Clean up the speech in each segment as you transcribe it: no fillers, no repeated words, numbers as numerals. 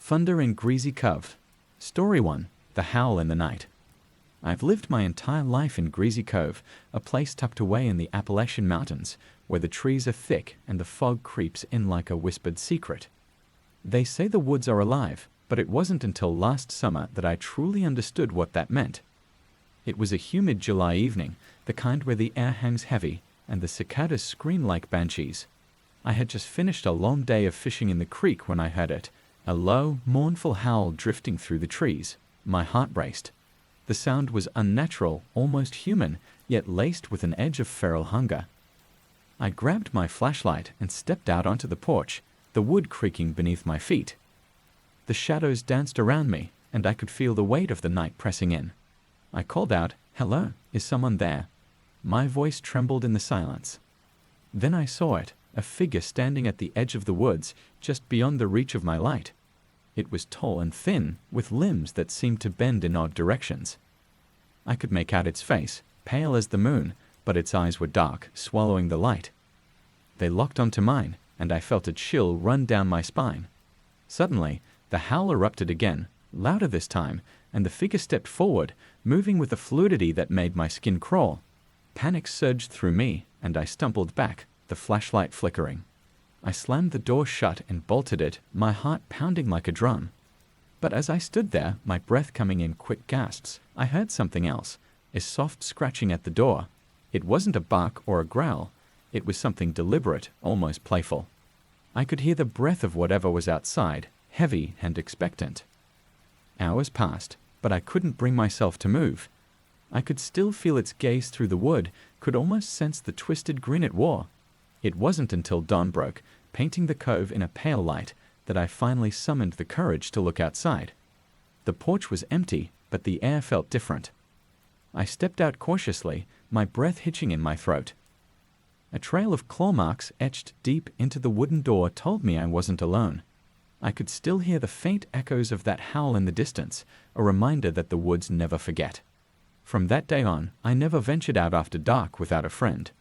Thunder in Greasy Cove. Story 1. The Howl in the Night. I've lived my entire life in Greasy Cove, a place tucked away in the Appalachian mountains, where the trees are thick and the fog creeps in like a whispered secret. They say the woods are alive, but it wasn't until last summer that I truly understood what that meant. It was a humid July evening, the kind where the air hangs heavy and the cicadas scream like banshees. I had just finished a long day of fishing in the creek when I heard it, a low, mournful howl drifting through the trees. My heart raced. The sound was unnatural, almost human, yet laced with an edge of feral hunger. I grabbed my flashlight and stepped out onto the porch, the wood creaking beneath my feet. The shadows danced around me, and I could feel the weight of the night pressing in. I called out, "Hello, is someone there?" My voice trembled in the silence. Then I saw it, a figure standing at the edge of the woods, just beyond the reach of my light. It was tall and thin, with limbs that seemed to bend in odd directions. I could make out its face, pale as the moon, but its eyes were dark, swallowing the light. They locked onto mine, and I felt a chill run down my spine. Suddenly, the howl erupted again, louder this time, and the figure stepped forward, moving with a fluidity that made my skin crawl. Panic surged through me, and I stumbled back, the flashlight flickering. I slammed the door shut and bolted it, my heart pounding like a drum. But as I stood there, my breath coming in quick gasps, I heard something else, a soft scratching at the door. It wasn't a bark or a growl. It was something deliberate, almost playful. I could hear the breath of whatever was outside, heavy and expectant. Hours passed, but I couldn't bring myself to move. I could still feel its gaze through the wood, could almost sense the twisted grin it wore. It wasn't until dawn broke, painting the cove in a pale light, that I finally summoned the courage to look outside. The porch was empty, but the air felt different. I stepped out cautiously, my breath hitching in my throat. A trail of claw marks etched deep into the wooden door told me I wasn't alone. I could still hear the faint echoes of that howl in the distance, a reminder that the woods never forget. From that day on, I never ventured out after dark without a friend.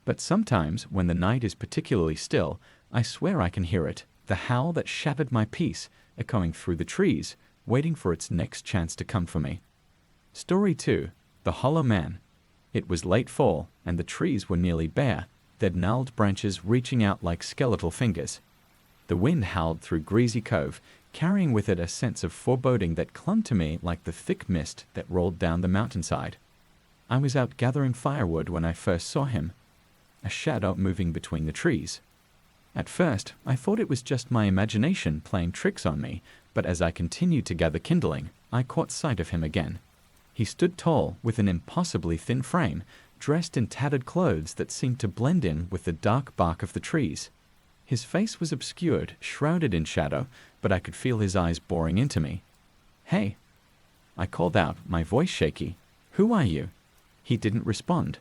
But sometimes, when the night is particularly still, I swear I can hear it, the howl that shattered my peace, echoing through the trees, waiting for its next chance to come for me. Story 2. The Hollow Man. It was late fall, and the trees were nearly bare, their gnarled branches reaching out like skeletal fingers. The wind howled through Greasy Cove, carrying with it a sense of foreboding that clung to me like the thick mist that rolled down the mountainside. I was out gathering firewood when I first saw him, a shadow moving between the trees. At first, I thought it was just my imagination playing tricks on me, but as I continued to gather kindling, I caught sight of him again. He stood tall, with an impossibly thin frame, dressed in tattered clothes that seemed to blend in with the dark bark of the trees. His face was obscured, shrouded in shadow, but I could feel his eyes boring into me. "Hey!" I called out, my voice shaky. "Who are you?" He didn't respond.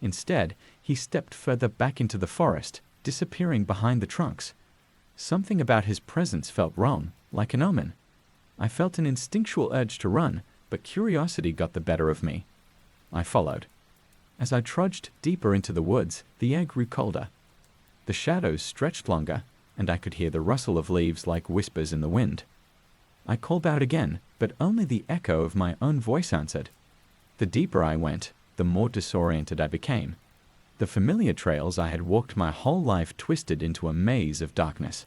Instead, he stepped further back into the forest, disappearing behind the trunks. Something about his presence felt wrong, like an omen. I felt an instinctual urge to run, but curiosity got the better of me. I followed. As I trudged deeper into the woods, the air grew colder. The shadows stretched longer, and I could hear the rustle of leaves like whispers in the wind. I called out again, but only the echo of my own voice answered. The deeper I went, the more disoriented I became. The familiar trails I had walked my whole life twisted into a maze of darkness.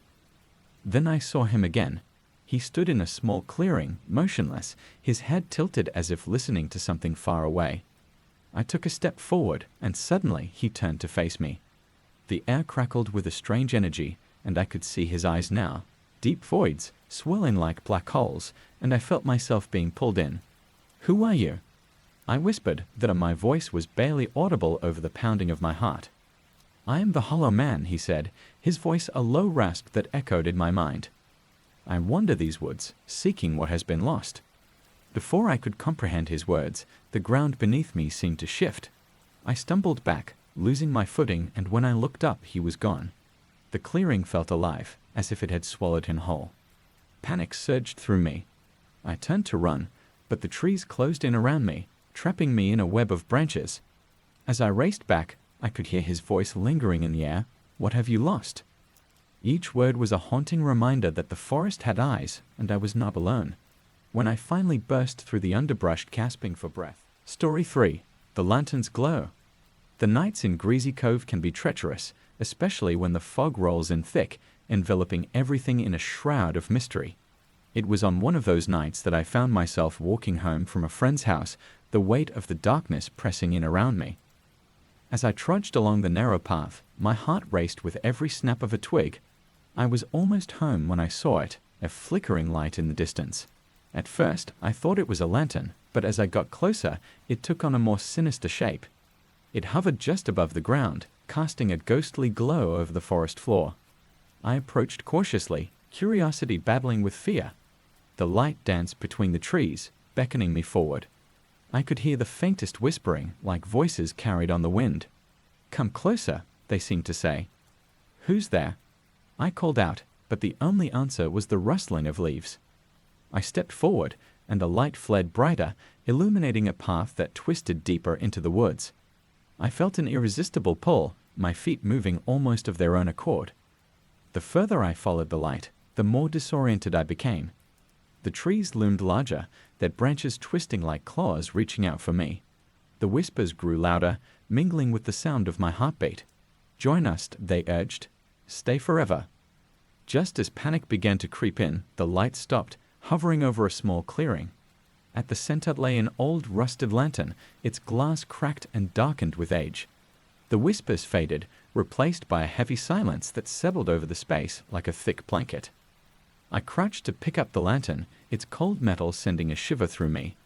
Then I saw him again. He stood in a small clearing, motionless, his head tilted as if listening to something far away. I took a step forward, and suddenly he turned to face me. The air crackled with a strange energy, and I could see his eyes now, deep voids, swelling like black holes, and I felt myself being pulled in. "Who are you?" I whispered, that my voice was barely audible over the pounding of my heart. "I am the Hollow Man," he said, his voice a low rasp that echoed in my mind. "I wander these woods, seeking what has been lost." Before I could comprehend his words, the ground beneath me seemed to shift. I stumbled back, losing my footing, and when I looked up, he was gone. The clearing felt alive, as if it had swallowed him whole. Panic surged through me. I turned to run, but the trees closed in around me, trapping me in a web of branches. As I raced back, I could hear his voice lingering in the air. "What have you lost?" Each word was a haunting reminder that the forest had eyes, and I was not alone. When I finally burst through the underbrush gasping for breath. Story 3. The Lantern's Glow. The nights in Greasy Cove can be treacherous, especially when the fog rolls in thick, enveloping everything in a shroud of mystery. It was on one of those nights that I found myself walking home from a friend's house, the weight of the darkness pressing in around me. As I trudged along the narrow path, my heart raced with every snap of a twig. I was almost home when I saw it, a flickering light in the distance. At first, I thought it was a lantern, but as I got closer, it took on a more sinister shape. It hovered just above the ground, casting a ghostly glow over the forest floor. I approached cautiously, curiosity battling with fear. The light danced between the trees, beckoning me forward. I could hear the faintest whispering, like voices carried on the wind. "Come closer," they seemed to say. "Who's there?" I called out, but the only answer was the rustling of leaves. I stepped forward, and the light fled brighter, illuminating a path that twisted deeper into the woods. I felt an irresistible pull, my feet moving almost of their own accord. The further I followed the light, the more disoriented I became. The trees loomed larger, their branches twisting like claws reaching out for me. The whispers grew louder, mingling with the sound of my heartbeat. "Join us," they urged. "Stay forever." Just as panic began to creep in, the light stopped, hovering over a small clearing. At the center lay an old rusted lantern, its glass cracked and darkened with age. The whispers faded, replaced by a heavy silence that settled over the space like a thick blanket. I crouched to pick up the lantern, its cold metal sending a shiver through me.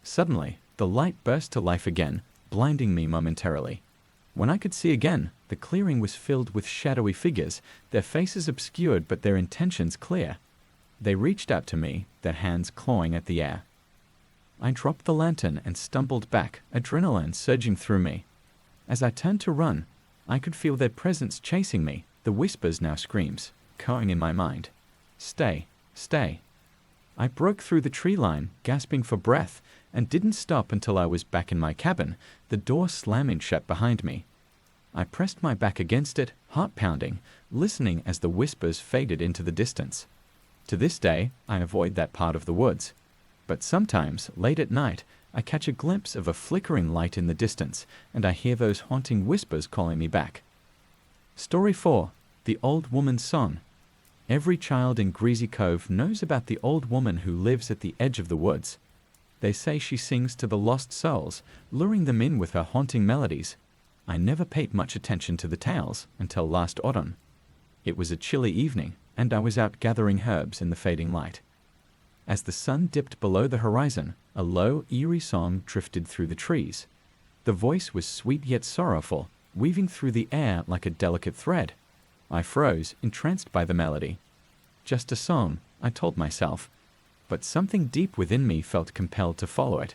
Suddenly, the light burst to life again, blinding me momentarily. When I could see again, the clearing was filled with shadowy figures, their faces obscured but their intentions clear. They reached out to me, their hands clawing at the air. I dropped the lantern and stumbled back, adrenaline surging through me. As I turned to run, I could feel their presence chasing me, the whispers now screams, echoing in my mind. "Stay, stay." I broke through the tree line, gasping for breath, and didn't stop until I was back in my cabin, the door slamming shut behind me. I pressed my back against it, heart pounding, listening as the whispers faded into the distance. To this day, I avoid that part of the woods. But sometimes, late at night, I catch a glimpse of a flickering light in the distance, and I hear those haunting whispers calling me back. Story 4. The Old Woman's Song. Every child in Greasy Cove knows about the old woman who lives at the edge of the woods. They say she sings to the lost souls, luring them in with her haunting melodies. I never paid much attention to the tales until last autumn. It was a chilly evening, and I was out gathering herbs in the fading light. As the sun dipped below the horizon, a low, eerie song drifted through the trees. The voice was sweet yet sorrowful, weaving through the air like a delicate thread. I froze, entranced by the melody. Just a song, I told myself, but something deep within me felt compelled to follow it.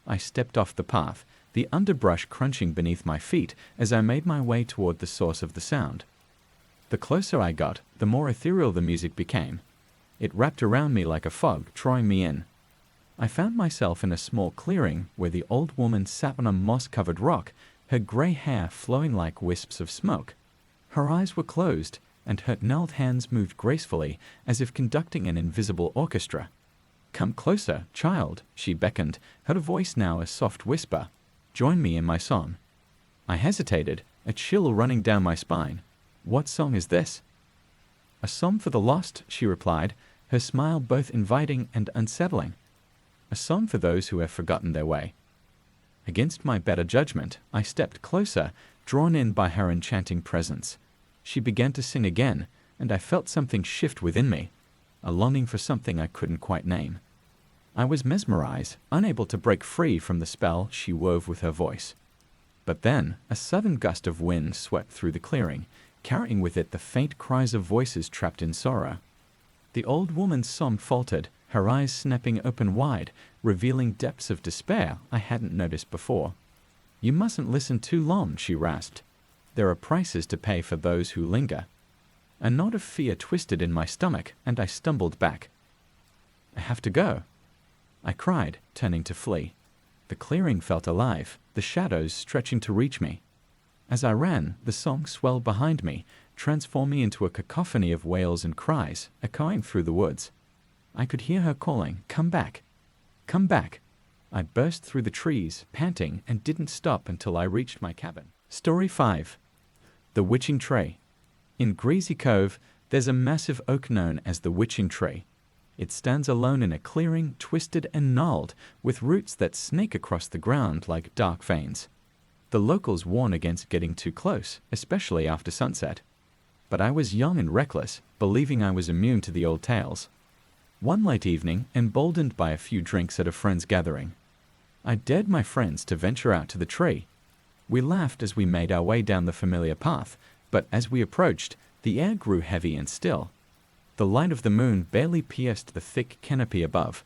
I stepped off the path, the underbrush crunching beneath my feet as I made my way toward the source of the sound. The closer I got, the more ethereal the music became. It wrapped around me like a fog, drawing me in. I found myself in a small clearing where the old woman sat on a moss-covered rock, her gray hair flowing like wisps of smoke. Her eyes were closed, and her gnarled hands moved gracefully, as if conducting an invisible orchestra. "Come closer, child," she beckoned, her voice now a soft whisper. "Join me in my song." I hesitated, a chill running down my spine. "What song is this?" "A song for the lost," she replied, her smile both inviting and unsettling. "A song for those who have forgotten their way." Against my better judgment, I stepped closer, drawn in by her enchanting presence. She began to sing again, and I felt something shift within me, a longing for something I couldn't quite name. I was mesmerized, unable to break free from the spell she wove with her voice. But then, a sudden gust of wind swept through the clearing, carrying with it the faint cries of voices trapped in sorrow. The old woman's song faltered, her eyes snapping open wide, revealing depths of despair I hadn't noticed before. "You mustn't listen too long," she rasped. "There are prices to pay for those who linger." A knot of fear twisted in my stomach, and I stumbled back. "I have to go," I cried, turning to flee. The clearing felt alive, the shadows stretching to reach me. As I ran, the song swelled behind me, transforming into a cacophony of wails and cries echoing through the woods. I could hear her calling, "Come back! Come back!" I burst through the trees, panting, and didn't stop until I reached my cabin. Story 5. The Witching Tree. In Greasy Cove, there's a massive oak known as the Witching Tree. It stands alone in a clearing, twisted and gnarled, with roots that snake across the ground like dark veins. The locals warn against getting too close, especially after sunset. But I was young and reckless, believing I was immune to the old tales. One late evening, emboldened by a few drinks at a friend's gathering, I dared my friends to venture out to the tree. We laughed as we made our way down the familiar path, but as we approached, the air grew heavy and still. The light of the moon barely pierced the thick canopy above.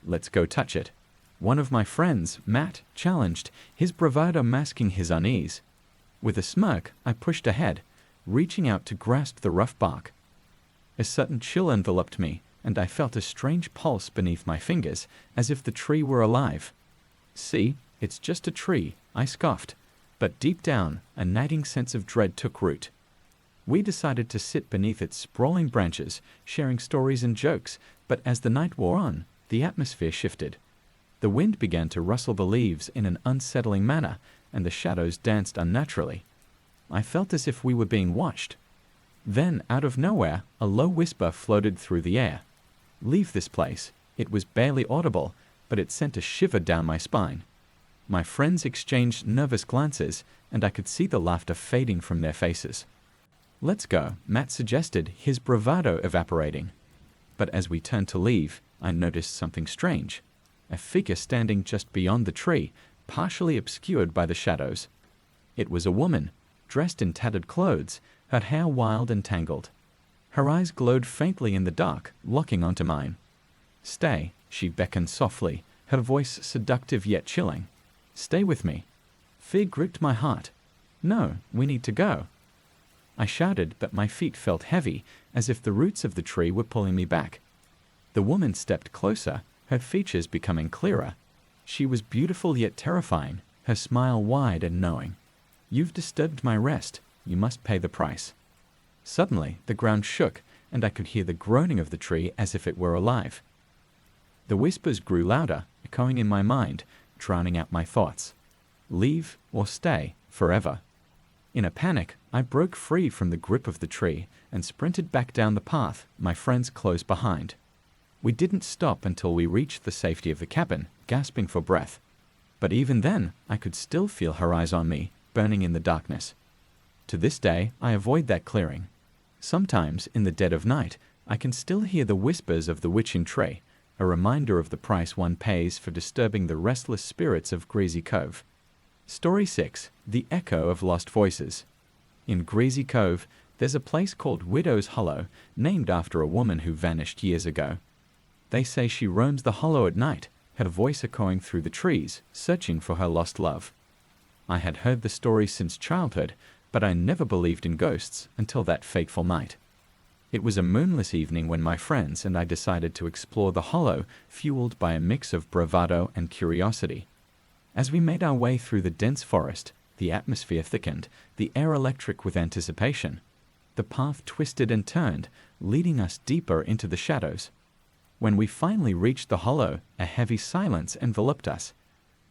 "Let's go touch it," one of my friends, Matt, challenged, his bravado masking his unease. With a smirk, I pushed ahead, reaching out to grasp the rough bark. A sudden chill enveloped me, and I felt a strange pulse beneath my fingers, as if the tree were alive. "See, it's just a tree," I scoffed, but deep down, a nagging sense of dread took root. We decided to sit beneath its sprawling branches, sharing stories and jokes, but as the night wore on, the atmosphere shifted. The wind began to rustle the leaves in an unsettling manner, and the shadows danced unnaturally. I felt as if we were being watched. Then, out of nowhere, a low whisper floated through the air. "Leave this place." It was barely audible, but it sent a shiver down my spine. My friends exchanged nervous glances, and I could see the laughter fading from their faces. "Let's go," Matt suggested, his bravado evaporating. But as we turned to leave, I noticed something strange. A figure standing just beyond the tree, partially obscured by the shadows. It was a woman, dressed in tattered clothes, her hair wild and tangled. Her eyes glowed faintly in the dark, locking onto mine. "Stay," she beckoned softly, her voice seductive yet chilling. "Stay with me." Fear gripped my heart. "No, we need to go." I shouted, but my feet felt heavy, as if the roots of the tree were pulling me back. The woman stepped closer, her features becoming clearer. She was beautiful yet terrifying, her smile wide and knowing. "You've disturbed my rest. You must pay the price." Suddenly, the ground shook, and I could hear the groaning of the tree as if it were alive. The whispers grew louder, echoing in my mind, drowning out my thoughts. Leave or stay forever. In a panic, I broke free from the grip of the tree and sprinted back down the path, my friends close behind. We didn't stop until we reached the safety of the cabin, gasping for breath. But even then, I could still feel her eyes on me, burning in the darkness. To this day, I avoid that clearing. Sometimes, in the dead of night, I can still hear the whispers of the witching tree, a reminder of the price one pays for disturbing the restless spirits of Greasy Cove. Story 6. The Echo of Lost Voices. In Greasy Cove, there's a place called Widow's Hollow, named after a woman who vanished years ago. They say she roams the hollow at night, her voice echoing through the trees, searching for her lost love. I had heard the story since childhood, but I never believed in ghosts until that fateful night. It was a moonless evening when my friends and I decided to explore the hollow, fueled by a mix of bravado and curiosity. As we made our way through the dense forest, the atmosphere thickened, the air electric with anticipation. The path twisted and turned, leading us deeper into the shadows. When we finally reached the hollow, a heavy silence enveloped us.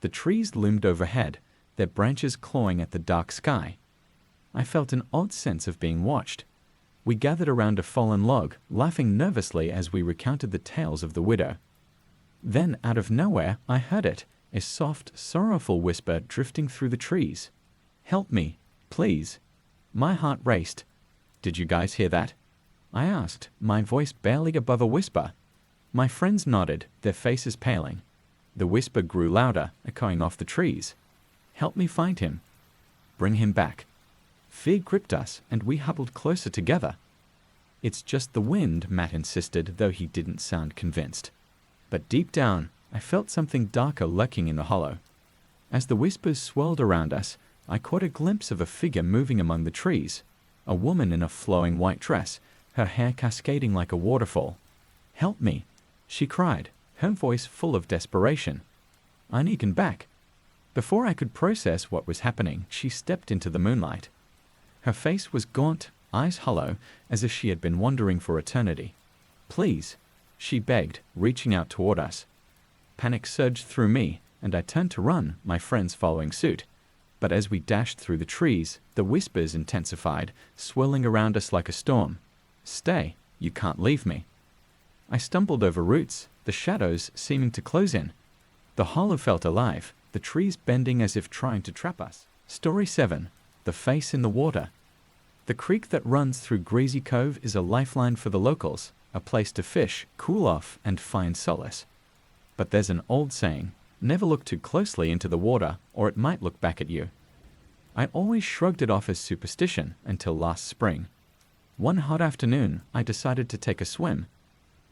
The trees loomed overhead, their branches clawing at the dark sky. I felt an odd sense of being watched. We gathered around a fallen log, laughing nervously as we recounted the tales of the widow. Then, out of nowhere, I heard it, a soft, sorrowful whisper drifting through the trees. "Help me, please." My heart raced. "Did you guys hear that?" I asked, my voice barely above a whisper. My friends nodded, their faces paling. The whisper grew louder, echoing off the trees. "Help me find him. Bring him back." Fear gripped us, and we huddled closer together. "It's just the wind," Matt insisted, though he didn't sound convinced. But deep down, I felt something darker lurking in the hollow. As the whispers swirled around us, I caught a glimpse of a figure moving among the trees, a woman in a flowing white dress, her hair cascading like a waterfall. "Help me," she cried, her voice full of desperation. "I need him back." Before I could process what was happening, she stepped into the moonlight. Her face was gaunt, eyes hollow, as if she had been wandering for eternity. "Please," she begged, reaching out toward us. Panic surged through me, and I turned to run, my friends following suit. But as we dashed through the trees, the whispers intensified, swirling around us like a storm. "Stay, you can't leave me." I stumbled over roots, the shadows seeming to close in. The hollow felt alive, the trees bending as if trying to trap us. Story 7. The Face in the Water. The creek that runs through Greasy Cove is a lifeline for the locals, a place to fish, cool off, and find solace. But there's an old saying, never look too closely into the water or it might look back at you. I always shrugged it off as superstition until last spring. One hot afternoon, I decided to take a swim.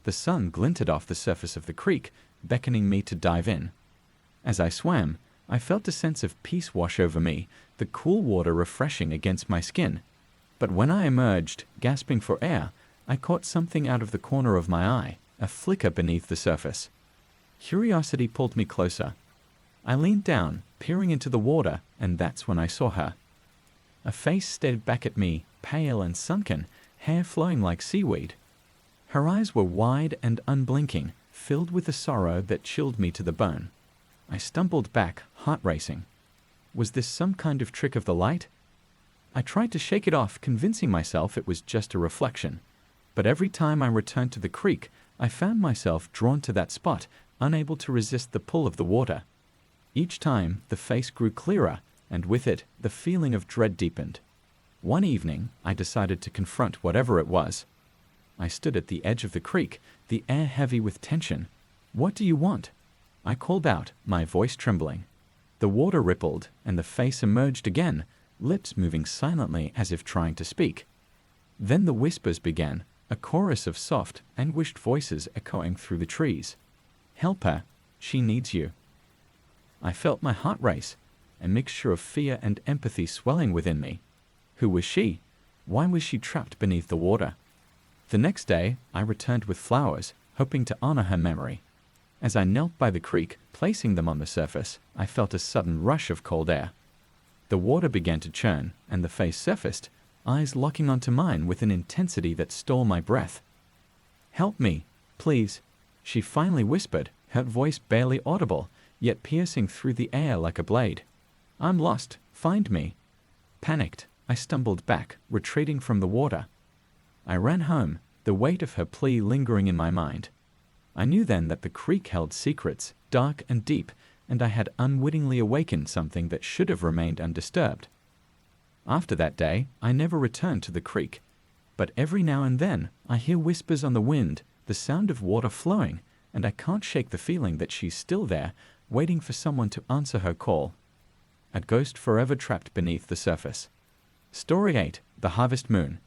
The sun glinted off the surface of the creek, beckoning me to dive in. As I swam, I felt a sense of peace wash over me, the cool water refreshing against my skin. But when I emerged, gasping for air, I caught something out of the corner of my eye, a flicker beneath the surface. Curiosity pulled me closer. I leaned down, peering into the water, and that's when I saw her. A face stared back at me, pale and sunken, hair flowing like seaweed. Her eyes were wide and unblinking, filled with a sorrow that chilled me to the bone. I stumbled back, heart racing. Was this some kind of trick of the light? I tried to shake it off, convincing myself it was just a reflection. But every time I returned to the creek, I found myself drawn to that spot, unable to resist the pull of the water. Each time, the face grew clearer, and with it, the feeling of dread deepened. One evening, I decided to confront whatever it was. I stood at the edge of the creek, the air heavy with tension. "What do you want?" I called out, my voice trembling. The water rippled, and the face emerged again, lips moving silently as if trying to speak. Then the whispers began, a chorus of soft, anguished voices echoing through the trees. "Help her. She needs you." I felt my heart race, a mixture of fear and empathy swelling within me. Who was she? Why was she trapped beneath the water? The next day, I returned with flowers, hoping to honor her memory. As I knelt by the creek, placing them on the surface, I felt a sudden rush of cold air. The water began to churn, and the face surfaced, eyes locking onto mine with an intensity that stole my breath. "Help me, please," she finally whispered, her voice barely audible, yet piercing through the air like a blade. "I'm lost. Find me." Panicked, I stumbled back, retreating from the water. I ran home, the weight of her plea lingering in my mind. I knew then that the creek held secrets, dark and deep, and I had unwittingly awakened something that should have remained undisturbed. After that day, I never returned to the creek. But every now and then, I hear whispers on the wind, the sound of water flowing, and I can't shake the feeling that she's still there, waiting for someone to answer her call. A ghost forever trapped beneath the surface. Story 8. The Harvest Moon.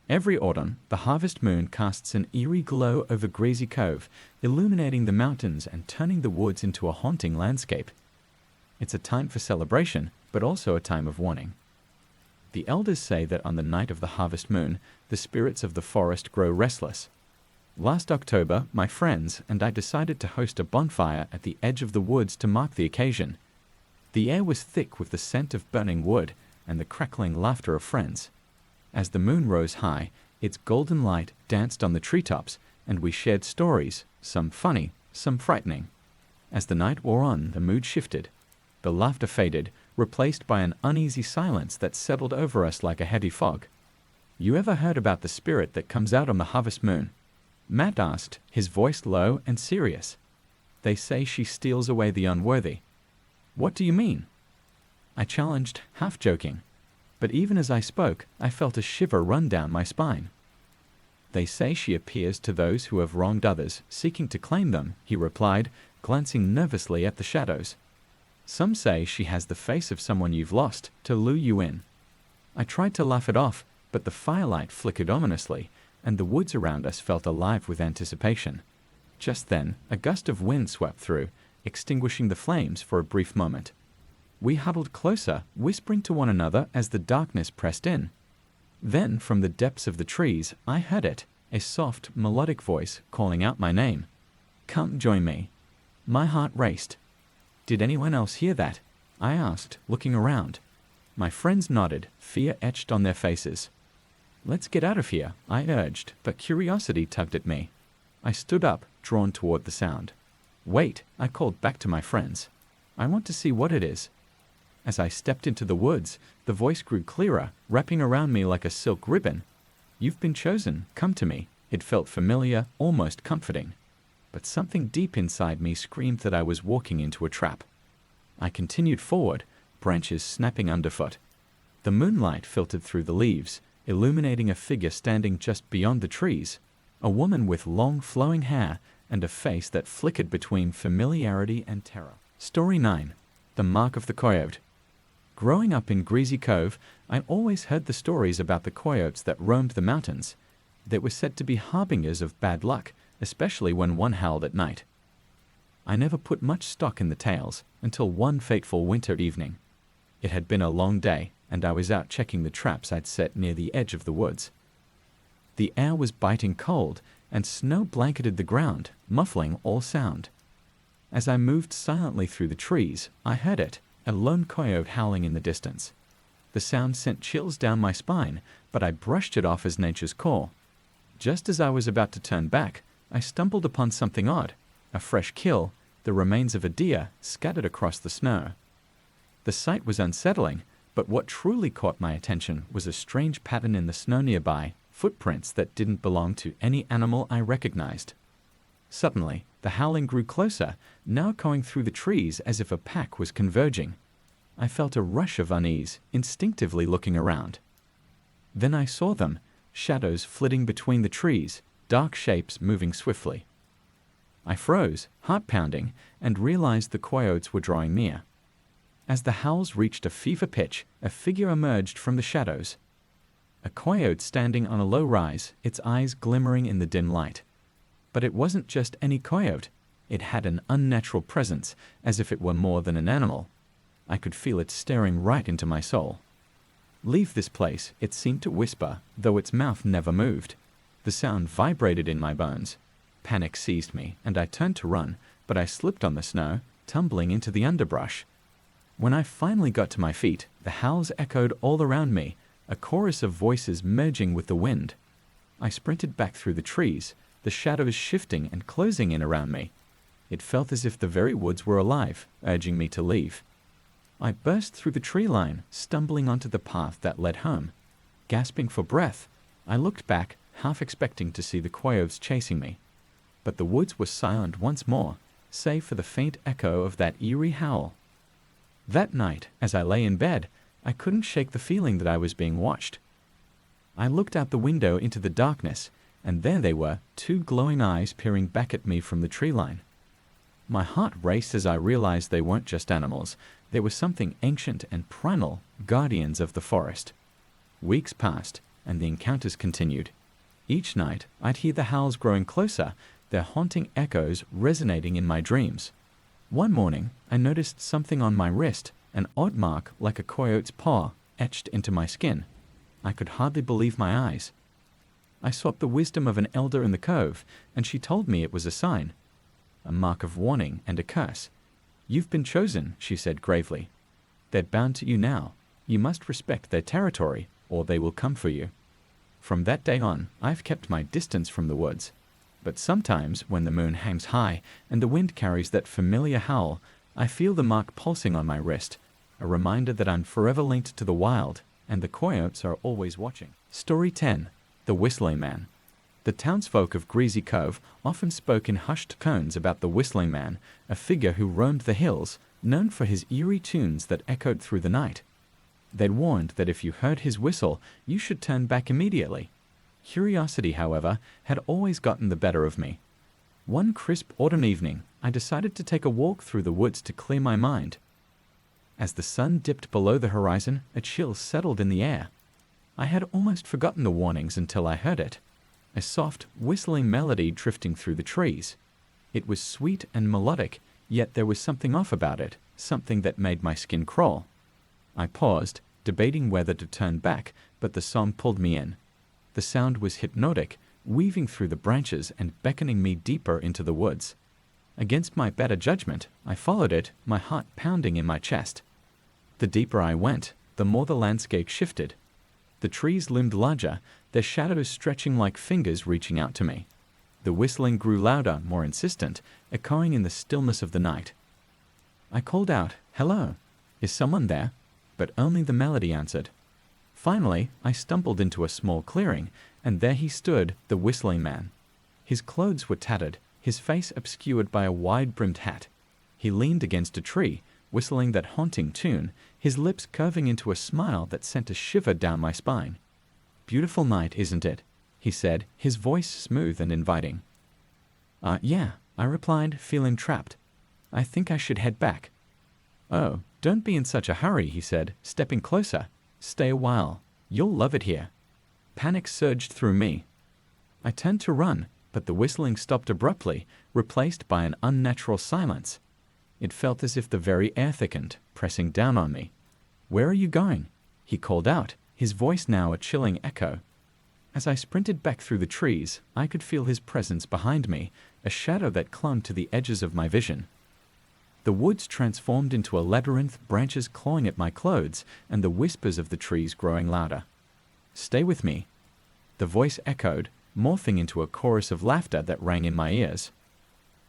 Every autumn, the harvest moon casts an eerie glow over Greasy Cove, illuminating the mountains and turning the woods into a haunting landscape. It's a time for celebration, but also a time of warning. The elders say that on the night of the harvest moon, the spirits of the forest grow restless. Last October, my friends and I decided to host a bonfire at the edge of the woods to mark the occasion. The air was thick with the scent of burning wood and the crackling laughter of friends. As the moon rose high, its golden light danced on the treetops, and we shared stories, some funny, some frightening. As the night wore on, the mood shifted. The laughter faded, replaced by an uneasy silence that settled over us like a heavy fog. "You ever heard about the spirit that comes out on the harvest moon?" Matt asked, his voice low and serious. "They say she steals away the unworthy." "What do you mean?" I challenged, half joking. But even as I spoke, I felt a shiver run down my spine. "They say she appears to those who have wronged others, seeking to claim them," he replied, glancing nervously at the shadows. "Some say she has the face of someone you've lost, to lure you in." I tried to laugh it off, but the firelight flickered ominously, and the woods around us felt alive with anticipation. Just then, a gust of wind swept through, extinguishing the flames for a brief moment. We huddled closer, whispering to one another as the darkness pressed in. Then, from the depths of the trees, I heard it, a soft, melodic voice calling out my name. "Come join me." My heart raced. "Did anyone else hear that?" I asked, looking around. My friends nodded, fear etched on their faces. "Let's get out of here," I urged, but curiosity tugged at me. I stood up, drawn toward the sound. "Wait," I called back to my friends. "I want to see what it is." As I stepped into the woods, the voice grew clearer, wrapping around me like a silk ribbon. "You've been chosen. Come to me." It felt familiar, almost comforting. But something deep inside me screamed that I was walking into a trap. I continued forward, branches snapping underfoot. The moonlight filtered through the leaves, illuminating a figure standing just beyond the trees, a woman with long flowing hair and a face that flickered between familiarity and terror. Story 9. The Mark of the Coyote. Growing up in Greasy Cove, I always heard the stories about the coyotes that roamed the mountains. They were said to be harbingers of bad luck, especially when one howled at night. I never put much stock in the tales until one fateful winter evening. It had been a long day, and I was out checking the traps I'd set near the edge of the woods. The air was biting cold, and snow blanketed the ground, muffling all sound. As I moved silently through the trees, I heard it, a lone coyote howling in the distance. The sound sent chills down my spine, but I brushed it off as nature's call. Just as I was about to turn back, I stumbled upon something odd, a fresh kill, the remains of a deer scattered across the snow. The sight was unsettling, but what truly caught my attention was a strange pattern in the snow nearby, footprints that didn't belong to any animal I recognized. Suddenly, the howling grew closer, now echoing through the trees as if a pack was converging. I felt a rush of unease, instinctively looking around. Then I saw them, shadows flitting between the trees, dark shapes moving swiftly. I froze, heart pounding, and realized the coyotes were drawing near. As the howls reached a fever pitch, a figure emerged from the shadows. A coyote standing on a low rise, its eyes glimmering in the dim light. But it wasn't just any coyote. It had an unnatural presence, as if it were more than an animal. I could feel it staring right into my soul. "Leave this place," it seemed to whisper, though its mouth never moved. The sound vibrated in my bones. Panic seized me, and I turned to run, but I slipped on the snow, tumbling into the underbrush. When I finally got to my feet, the howls echoed all around me, a chorus of voices merging with the wind. I sprinted back through the trees, the shadows shifting and closing in around me. It felt as if the very woods were alive, urging me to leave. I burst through the tree line, stumbling onto the path that led home. Gasping for breath, I looked back, half expecting to see the coyotes chasing me. But the woods were silent once more, save for the faint echo of that eerie howl. That night, as I lay in bed, I couldn't shake the feeling that I was being watched. I looked out the window into the darkness, and there they were, two glowing eyes peering back at me from the tree line. My heart raced as I realized they weren't just animals. They were something ancient and primal, guardians of the forest. Weeks passed, and the encounters continued. Each night, I'd hear the howls growing closer, their haunting echoes resonating in my dreams. One morning, I noticed something on my wrist, an odd mark like a coyote's paw, etched into my skin. I could hardly believe my eyes. I sought the wisdom of an elder in the cove, and she told me it was a sign, a mark of warning and a curse. "You've been chosen," she said gravely. "They're bound to you now. You must respect their territory, or they will come for you." From that day on, I've kept my distance from the woods. But sometimes, when the moon hangs high and the wind carries that familiar howl, I feel the mark pulsing on my wrist, a reminder that I'm forever linked to the wild, and the coyotes are always watching. Story 10. The Whistling Man. The townsfolk of Greasy Cove often spoke in hushed tones about the Whistling Man, a figure who roamed the hills, known for his eerie tunes that echoed through the night. They'd warned that if you heard his whistle, you should turn back immediately. Curiosity, however, had always gotten the better of me. One crisp autumn evening, I decided to take a walk through the woods to clear my mind. As the sun dipped below the horizon, a chill settled in the air. I had almost forgotten the warnings until I heard it, a soft, whistling melody drifting through the trees. It was sweet and melodic, yet there was something off about it, something that made my skin crawl. I paused, debating whether to turn back, but the song pulled me in. The sound was hypnotic, weaving through the branches and beckoning me deeper into the woods. Against my better judgment, I followed it, my heart pounding in my chest. The deeper I went, the more the landscape shifted. The trees loomed larger, their shadows stretching like fingers reaching out to me. The whistling grew louder, more insistent, echoing in the stillness of the night. I called out, "Hello, is someone there?" But only the melody answered. Finally, I stumbled into a small clearing, and there he stood, the whistling man. His clothes were tattered, his face obscured by a wide-brimmed hat. He leaned against a tree, whistling that haunting tune, his lips curving into a smile that sent a shiver down my spine. "Beautiful night, isn't it?" he said, his voice smooth and inviting. Yeah, I replied, feeling trapped. "I think I should head back." "Oh, don't be in such a hurry," he said, stepping closer. "Stay a while. You'll love it here." Panic surged through me. I turned to run, but the whistling stopped abruptly, replaced by an unnatural silence. It felt as if the very air thickened, pressing down on me. "Where are you going?" he called out, his voice now a chilling echo. As I sprinted back through the trees, I could feel his presence behind me, a shadow that clung to the edges of my vision. The woods transformed into a labyrinth, branches clawing at my clothes, and the whispers of the trees growing louder. "Stay with me," the voice echoed, morphing into a chorus of laughter that rang in my ears.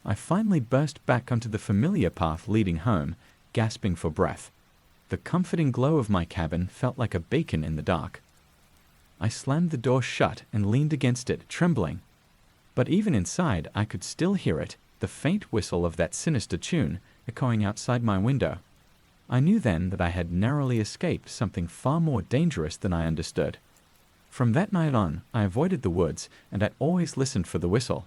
I finally burst back onto the familiar path leading home, gasping for breath. The comforting glow of my cabin felt like a beacon in the dark. I slammed the door shut and leaned against it, trembling. But even inside, I could still hear it, the faint whistle of that sinister tune, echoing outside my window. I knew then that I had narrowly escaped something far more dangerous than I understood. From that night on, I avoided the woods, and I always listened for the whistle.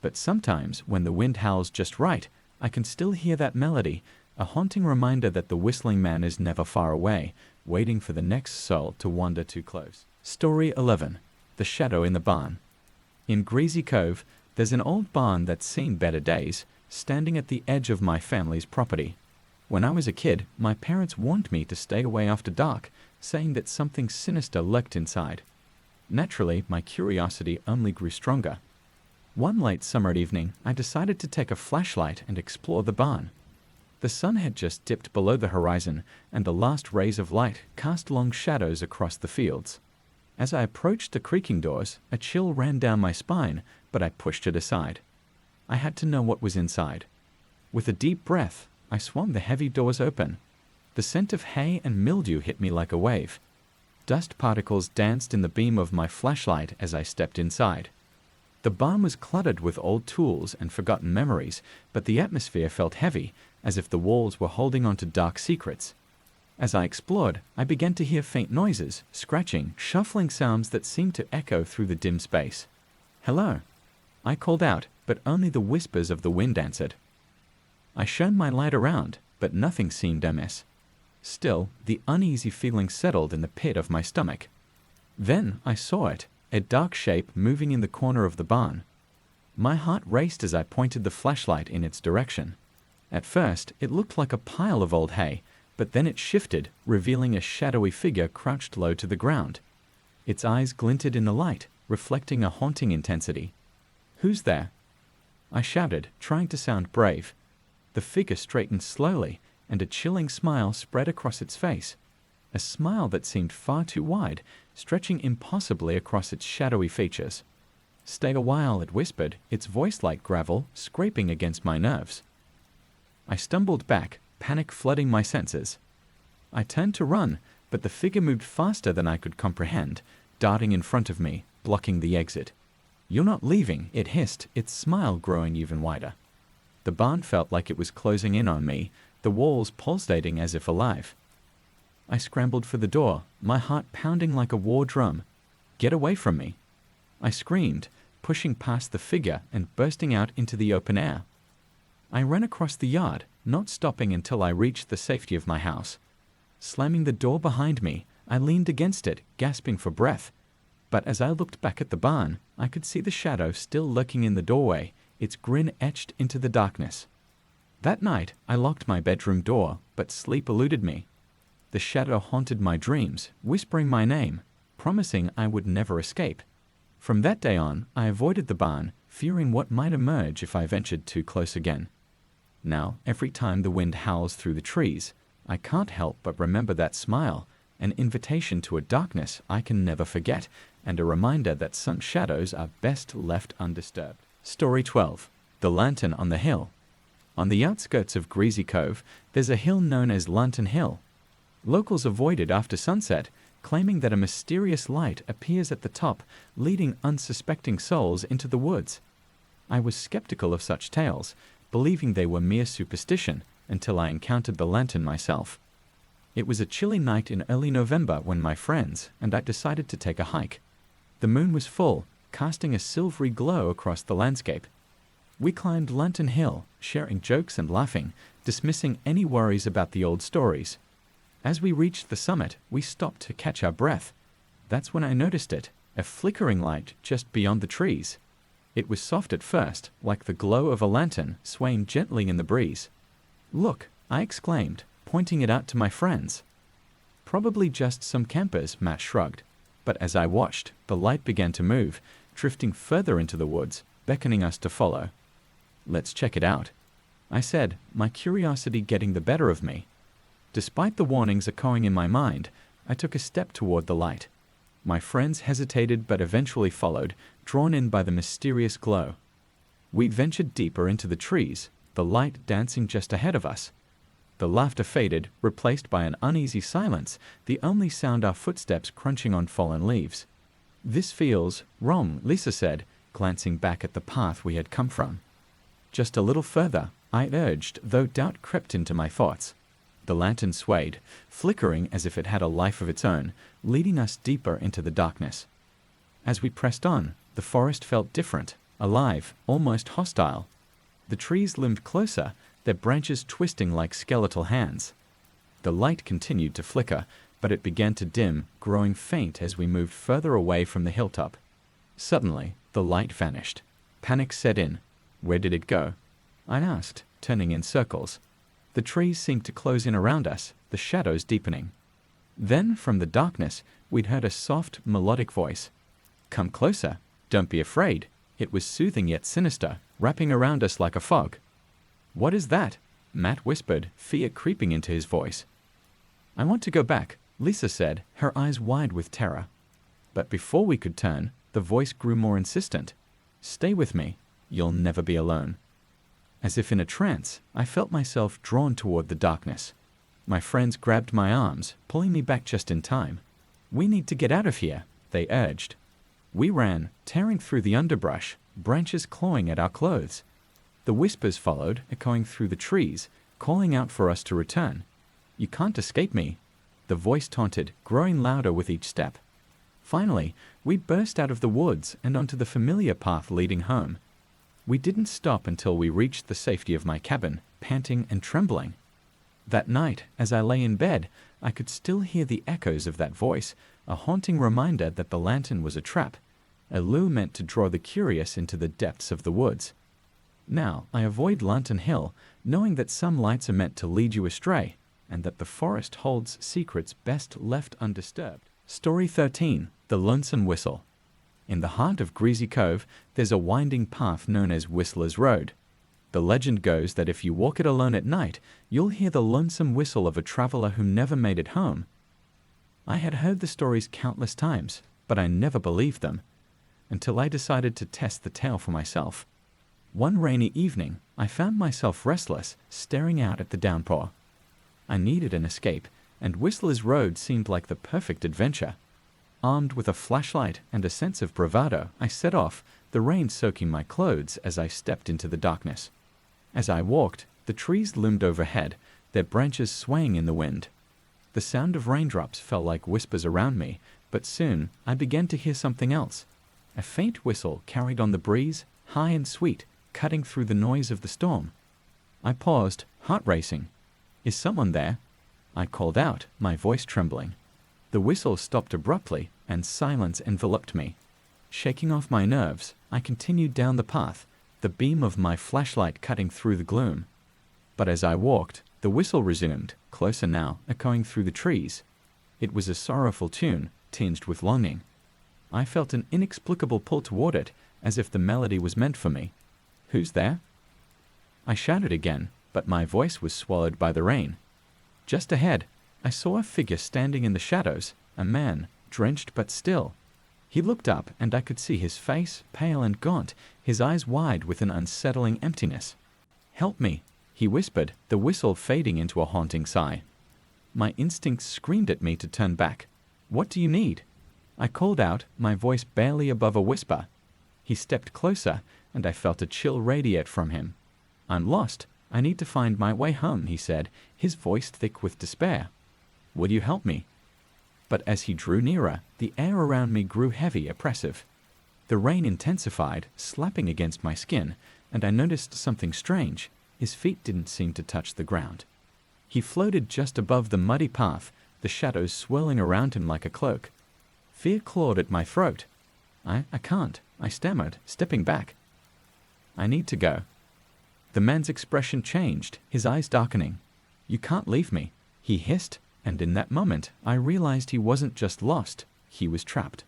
But sometimes, when the wind howls just right, I can still hear that melody, a haunting reminder that the whistling man is never far away, waiting for the next soul to wander too close. Story 11. The Shadow in the Barn. In Greasy Cove, there's an old barn that's seen better days, standing at the edge of my family's property. When I was a kid, my parents warned me to stay away after dark, saying that something sinister lurked inside. Naturally, my curiosity only grew stronger. One late summer evening, I decided to take a flashlight and explore the barn. The sun had just dipped below the horizon, and the last rays of light cast long shadows across the fields. As I approached the creaking doors, a chill ran down my spine, but I pushed it aside. I had to know what was inside. With a deep breath, I swung the heavy doors open. The scent of hay and mildew hit me like a wave. Dust particles danced in the beam of my flashlight as I stepped inside. The barn was cluttered with old tools and forgotten memories, but the atmosphere felt heavy, as if the walls were holding on to dark secrets. As I explored, I began to hear faint noises, scratching, shuffling sounds that seemed to echo through the dim space. "Hello," I called out, but only the whispers of the wind answered. I shone my light around, but nothing seemed amiss. Still, the uneasy feeling settled in the pit of my stomach. Then I saw it, a dark shape moving in the corner of the barn. My heart raced as I pointed the flashlight in its direction. At first, it looked like a pile of old hay, but then it shifted, revealing a shadowy figure crouched low to the ground. Its eyes glinted in the light, reflecting a haunting intensity. "Who's there?" I shouted, trying to sound brave. The figure straightened slowly, and a chilling smile spread across its face. A smile that seemed far too wide, stretching impossibly across its shadowy features. "Stay a while," it whispered, its voice like gravel, scraping against my nerves. I stumbled back, panic flooding my senses. I turned to run, but the figure moved faster than I could comprehend, darting in front of me, blocking the exit. "You're not leaving," it hissed, its smile growing even wider. The barn felt like it was closing in on me, the walls pulsating as if alive. I scrambled for the door, my heart pounding like a war drum. "Get away from me!" I screamed, pushing past the figure and bursting out into the open air. I ran across the yard, not stopping until I reached the safety of my house. Slamming the door behind me, I leaned against it, gasping for breath. But as I looked back at the barn, I could see the shadow still lurking in the doorway, its grin etched into the darkness. That night, I locked my bedroom door, but sleep eluded me. The shadow haunted my dreams, whispering my name, promising I would never escape. From that day on, I avoided the barn, fearing what might emerge if I ventured too close again. Now, every time the wind howls through the trees, I can't help but remember that smile, an invitation to a darkness I can never forget, and a reminder that some shadows are best left undisturbed. Story 12. The Lantern on the Hill. On the outskirts of Greasy Cove, there's a hill known as Lantern Hill. Locals avoid it after sunset, claiming that a mysterious light appears at the top, leading unsuspecting souls into the woods. I was skeptical of such tales, believing they were mere superstition, until I encountered the lantern myself. It was a chilly night in early November when my friends and I decided to take a hike. The moon was full, casting a silvery glow across the landscape. We climbed Lantern Hill, sharing jokes and laughing, dismissing any worries about the old stories. As we reached the summit, we stopped to catch our breath. That's when I noticed it, a flickering light just beyond the trees. It was soft at first, like the glow of a lantern swaying gently in the breeze. "Look," I exclaimed, pointing it out to my friends. "Probably just some campers," Matt shrugged. But as I watched, the light began to move, drifting further into the woods, beckoning us to follow. "Let's check it out," I said, my curiosity getting the better of me. Despite the warnings echoing in my mind, I took a step toward the light. My friends hesitated but eventually followed, drawn in by the mysterious glow. We ventured deeper into the trees, the light dancing just ahead of us. The laughter faded, replaced by an uneasy silence, the only sound our footsteps crunching on fallen leaves. "This feels wrong," Lisa said, glancing back at the path we had come from. "Just a little further," I urged, though doubt crept into my thoughts. The lantern swayed, flickering as if it had a life of its own, leading us deeper into the darkness. As we pressed on, the forest felt different, alive, almost hostile. The trees loomed closer, their branches twisting like skeletal hands. The light continued to flicker, but it began to dim, growing faint as we moved further away from the hilltop. Suddenly, the light vanished. Panic set in. "Where did it go?" I asked, turning in circles. The trees seemed to close in around us, the shadows deepening. Then, from the darkness, we'd heard a soft, melodic voice. "Come closer. Don't be afraid." It was soothing yet sinister, wrapping around us like a fog. "What is that?" Matt whispered, fear creeping into his voice. "I want to go back," Lisa said, her eyes wide with terror. But before we could turn, the voice grew more insistent. "Stay with me. You'll never be alone." As if in a trance, I felt myself drawn toward the darkness. My friends grabbed my arms, pulling me back just in time. "We need to get out of here," they urged. We ran, tearing through the underbrush, branches clawing at our clothes. The whispers followed, echoing through the trees, calling out for us to return. "You can't escape me," the voice taunted, growing louder with each step. Finally, we burst out of the woods and onto the familiar path leading home. We didn't stop until we reached the safety of my cabin, panting and trembling. That night, as I lay in bed, I could still hear the echoes of that voice, a haunting reminder that the lantern was a trap, a lure meant to draw the curious into the depths of the woods. Now, I avoid Lantern Hill, knowing that some lights are meant to lead you astray, and that the forest holds secrets best left undisturbed. Story 13. The Lonesome Whistle. In the heart of Greasy Cove, there's a winding path known as Whistler's Road. The legend goes that if you walk it alone at night, you'll hear the lonesome whistle of a traveler who never made it home. I had heard the stories countless times, but I never believed them, until I decided to test the tale for myself. One rainy evening, I found myself restless, staring out at the downpour. I needed an escape, and Whistler's Road seemed like the perfect adventure. Armed with a flashlight and a sense of bravado, I set off, the rain soaking my clothes as I stepped into the darkness. As I walked, the trees loomed overhead, their branches swaying in the wind. The sound of raindrops felt like whispers around me, but soon I began to hear something else. A faint whistle carried on the breeze, high and sweet, cutting through the noise of the storm. I paused, heart racing. "Is someone there?" I called out, my voice trembling. The whistle stopped abruptly, and silence enveloped me. Shaking off my nerves, I continued down the path, the beam of my flashlight cutting through the gloom. But as I walked, the whistle resumed, closer now, echoing through the trees. It was a sorrowful tune, tinged with longing. I felt an inexplicable pull toward it, as if the melody was meant for me. "Who's there?" I shouted again, but my voice was swallowed by the rain. Just ahead, I saw a figure standing in the shadows, a man, drenched but still. He looked up, and I could see his face, pale and gaunt, his eyes wide with an unsettling emptiness. "Help me," he whispered, the whistle fading into a haunting sigh. My instincts screamed at me to turn back. "What do you need?" I called out, my voice barely above a whisper. He stepped closer, and I felt a chill radiate from him. "I'm lost. I need to find my way home," he said, his voice thick with despair. "Will you help me?" But as he drew nearer, the air around me grew heavy, oppressive. The rain intensified, slapping against my skin, and I noticed something strange. His feet didn't seem to touch the ground. He floated just above the muddy path, the shadows swirling around him like a cloak. Fear clawed at my throat. I can't," I stammered, stepping back. "I need to go." The man's expression changed, his eyes darkening. "You can't leave me," he hissed, and in that moment I realized he wasn't just lost, he was trapped.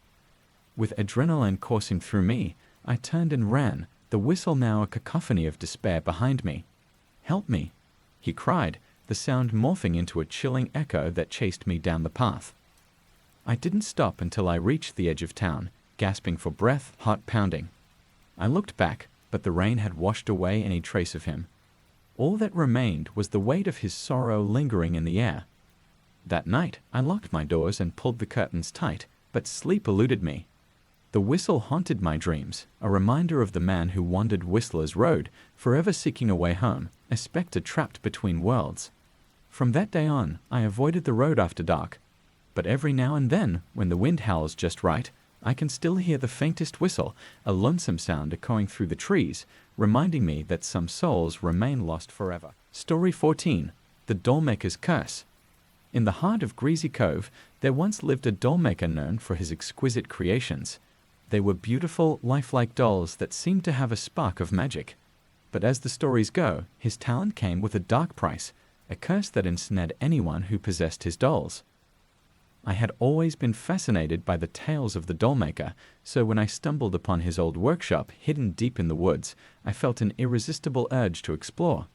With adrenaline coursing through me, I turned and ran, the whistle now a cacophony of despair behind me. "Help me," he cried, the sound morphing into a chilling echo that chased me down the path. I didn't stop until I reached the edge of town, gasping for breath, heart pounding. I looked back, but the rain had washed away any trace of him. All that remained was the weight of his sorrow lingering in the air. That night, I locked my doors and pulled the curtains tight, but sleep eluded me. The whistle haunted my dreams, a reminder of the man who wandered Whistler's Road, forever seeking a way home, a spectre trapped between worlds. From that day on, I avoided the road after dark. But every now and then, when the wind howls just right, I can still hear the faintest whistle, a lonesome sound echoing through the trees, reminding me that some souls remain lost forever. Story 14. The Dollmaker's Curse. In the heart of Greasy Cove, there once lived a dollmaker known for his exquisite creations. They were beautiful, lifelike dolls that seemed to have a spark of magic. But as the stories go, his talent came with a dark price, a curse that ensnared anyone who possessed his dolls. I had always been fascinated by the tales of the dollmaker, so when I stumbled upon his old workshop hidden deep in the woods, I felt an irresistible urge to explore.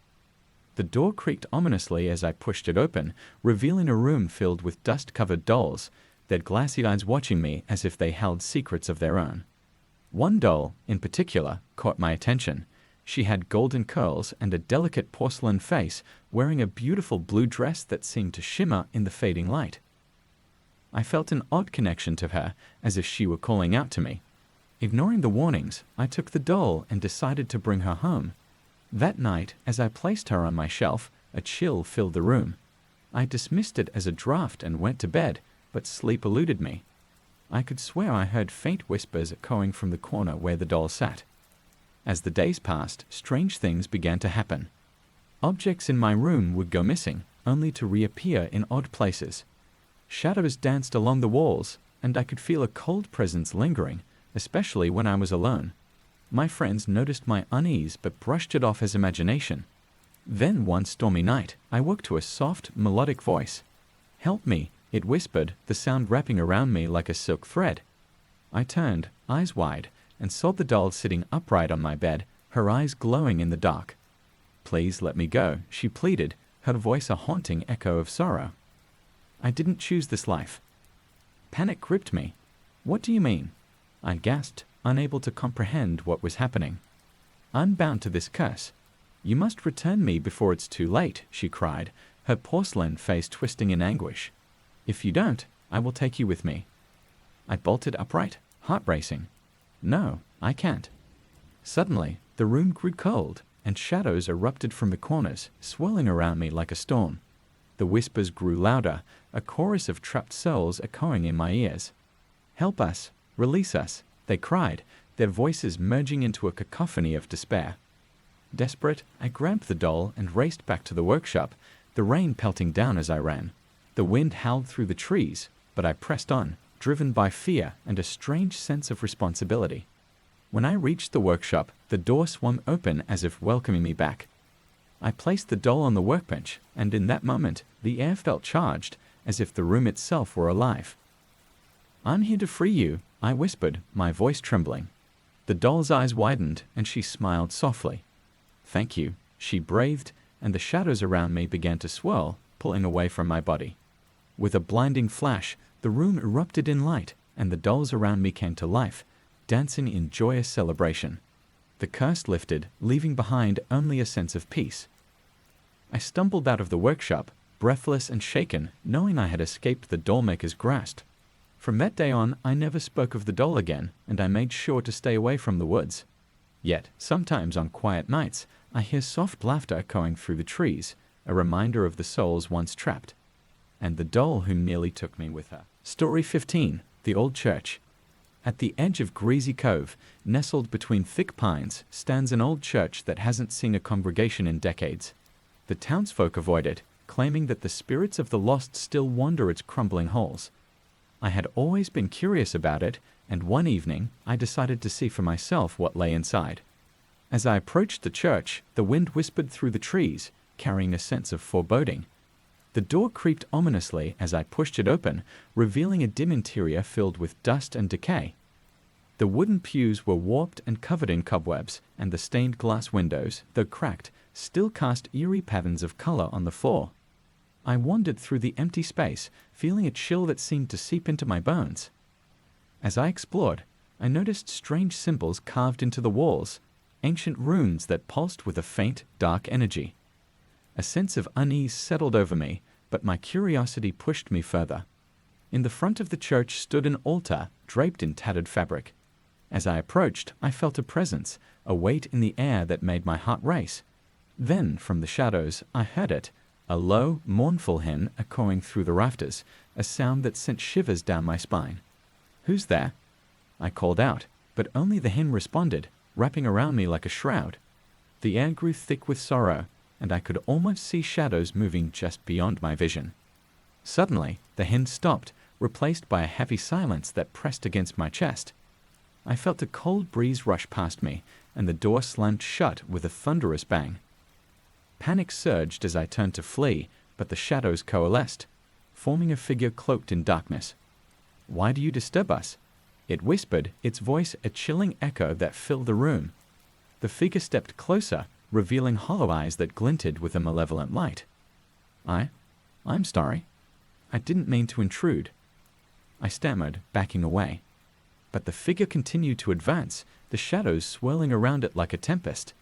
The door creaked ominously as I pushed it open, revealing a room filled with dust-covered dolls, their glassy eyes watching me as if they held secrets of their own. One doll, in particular, caught my attention. She had golden curls and a delicate porcelain face, wearing a beautiful blue dress that seemed to shimmer in the fading light. I felt an odd connection to her, as if she were calling out to me. Ignoring the warnings, I took the doll and decided to bring her home. That night, as I placed her on my shelf, a chill filled the room. I dismissed it as a draft and went to bed, but sleep eluded me. I could swear I heard faint whispers echoing from the corner where the doll sat. As the days passed, strange things began to happen. Objects in my room would go missing, only to reappear in odd places. Shadows danced along the walls, and I could feel a cold presence lingering, especially when I was alone. My friends noticed my unease but brushed it off as imagination. Then one stormy night, I woke to a soft, melodic voice. "Help me," it whispered, the sound wrapping around me like a silk thread. I turned, eyes wide, and saw the doll sitting upright on my bed, her eyes glowing in the dark. "Please let me go," she pleaded, her voice a haunting echo of sorrow. I didn't choose this life. Panic gripped me. "What do you mean?" I gasped, unable to comprehend what was happening. "I'm bound to this curse. You must return me before it's too late," she cried, her porcelain face twisting in anguish. "If you don't, I will take you with me." I bolted upright, heart racing. "No, I can't." Suddenly, the room grew cold, and shadows erupted from the corners, swirling around me like a storm. The whispers grew louder, a chorus of trapped souls echoing in my ears. "Help us! Release us!" they cried, their voices merging into a cacophony of despair. Desperate, I grabbed the doll and raced back to the workshop, the rain pelting down as I ran. The wind howled through the trees, but I pressed on, driven by fear and a strange sense of responsibility. When I reached the workshop, the door swung open as if welcoming me back. I placed the doll on the workbench, and in that moment, the air felt charged, as if the room itself were alive. "I'm here to free you," I whispered, my voice trembling. The doll's eyes widened, and she smiled softly. "Thank you," she breathed, and the shadows around me began to swirl, pulling away from my body. With a blinding flash, the room erupted in light, and the dolls around me came to life, dancing in joyous celebration. The curse lifted, leaving behind only a sense of peace. I stumbled out of the workshop, breathless and shaken, knowing I had escaped the dollmaker's grasp. From that day on, I never spoke of the doll again, and I made sure to stay away from the woods. Yet, sometimes on quiet nights, I hear soft laughter echoing through the trees, a reminder of the souls once trapped, and the doll who nearly took me with her. Story 15. The Old Church. At the edge of Greasy Cove, nestled between thick pines, stands an old church that hasn't seen a congregation in decades. The townsfolk avoid it, claiming that the spirits of the lost still wander its crumbling halls. I had always been curious about it, and one evening I decided to see for myself what lay inside. As I approached the church, the wind whispered through the trees, carrying a sense of foreboding. The door creaked ominously as I pushed it open, revealing a dim interior filled with dust and decay. The wooden pews were warped and covered in cobwebs, and the stained glass windows, though cracked, still cast eerie patterns of color on the floor. I wandered through the empty space, feeling a chill that seemed to seep into my bones. As I explored, I noticed strange symbols carved into the walls, ancient runes that pulsed with a faint, dark energy. A sense of unease settled over me, but my curiosity pushed me further. In the front of the church stood an altar draped in tattered fabric. As I approached, I felt a presence, a weight in the air that made my heart race. Then, from the shadows, I heard it, a low, mournful hen echoing through the rafters, a sound that sent shivers down my spine. "Who's there?" I called out, but only the hen responded, wrapping around me like a shroud. The air grew thick with sorrow, and I could almost see shadows moving just beyond my vision. Suddenly, the hen stopped, replaced by a heavy silence that pressed against my chest. I felt a cold breeze rush past me, and the door slammed shut with a thunderous bang. Panic surged as I turned to flee, but the shadows coalesced, forming a figure cloaked in darkness. "Why do you disturb us?" It whispered, its voice a chilling echo that filled the room. The figure stepped closer, revealing hollow eyes that glinted with a malevolent light. I'm sorry. I didn't mean to intrude." I stammered, backing away. But the figure continued to advance, the shadows swirling around it like a tempest.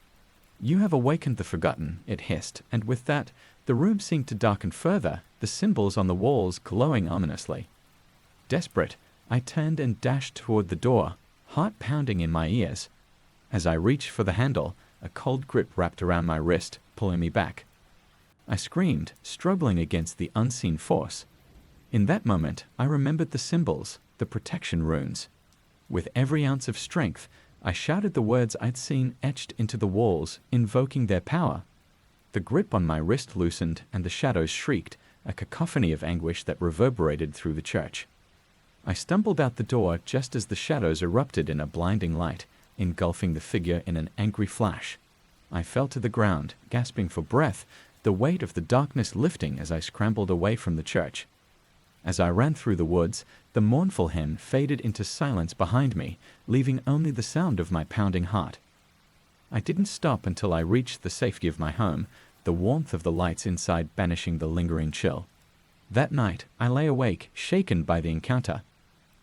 "You have awakened the forgotten," it hissed, and with that, the room seemed to darken further, the symbols on the walls glowing ominously. Desperate, I turned and dashed toward the door, heart pounding in my ears. As I reached for the handle, a cold grip wrapped around my wrist, pulling me back. I screamed, struggling against the unseen force. In that moment, I remembered the symbols, the protection runes. With every ounce of strength, I shouted the words I'd seen etched into the walls, invoking their power. The grip on my wrist loosened, and the shadows shrieked, a cacophony of anguish that reverberated through the church. I stumbled out the door just as the shadows erupted in a blinding light, engulfing the figure in an angry flash. I fell to the ground, gasping for breath, the weight of the darkness lifting as I scrambled away from the church. As I ran through the woods, the mournful hen faded into silence behind me, leaving only the sound of my pounding heart. I didn't stop until I reached the safety of my home, the warmth of the lights inside banishing the lingering chill. That night, I lay awake, shaken by the encounter.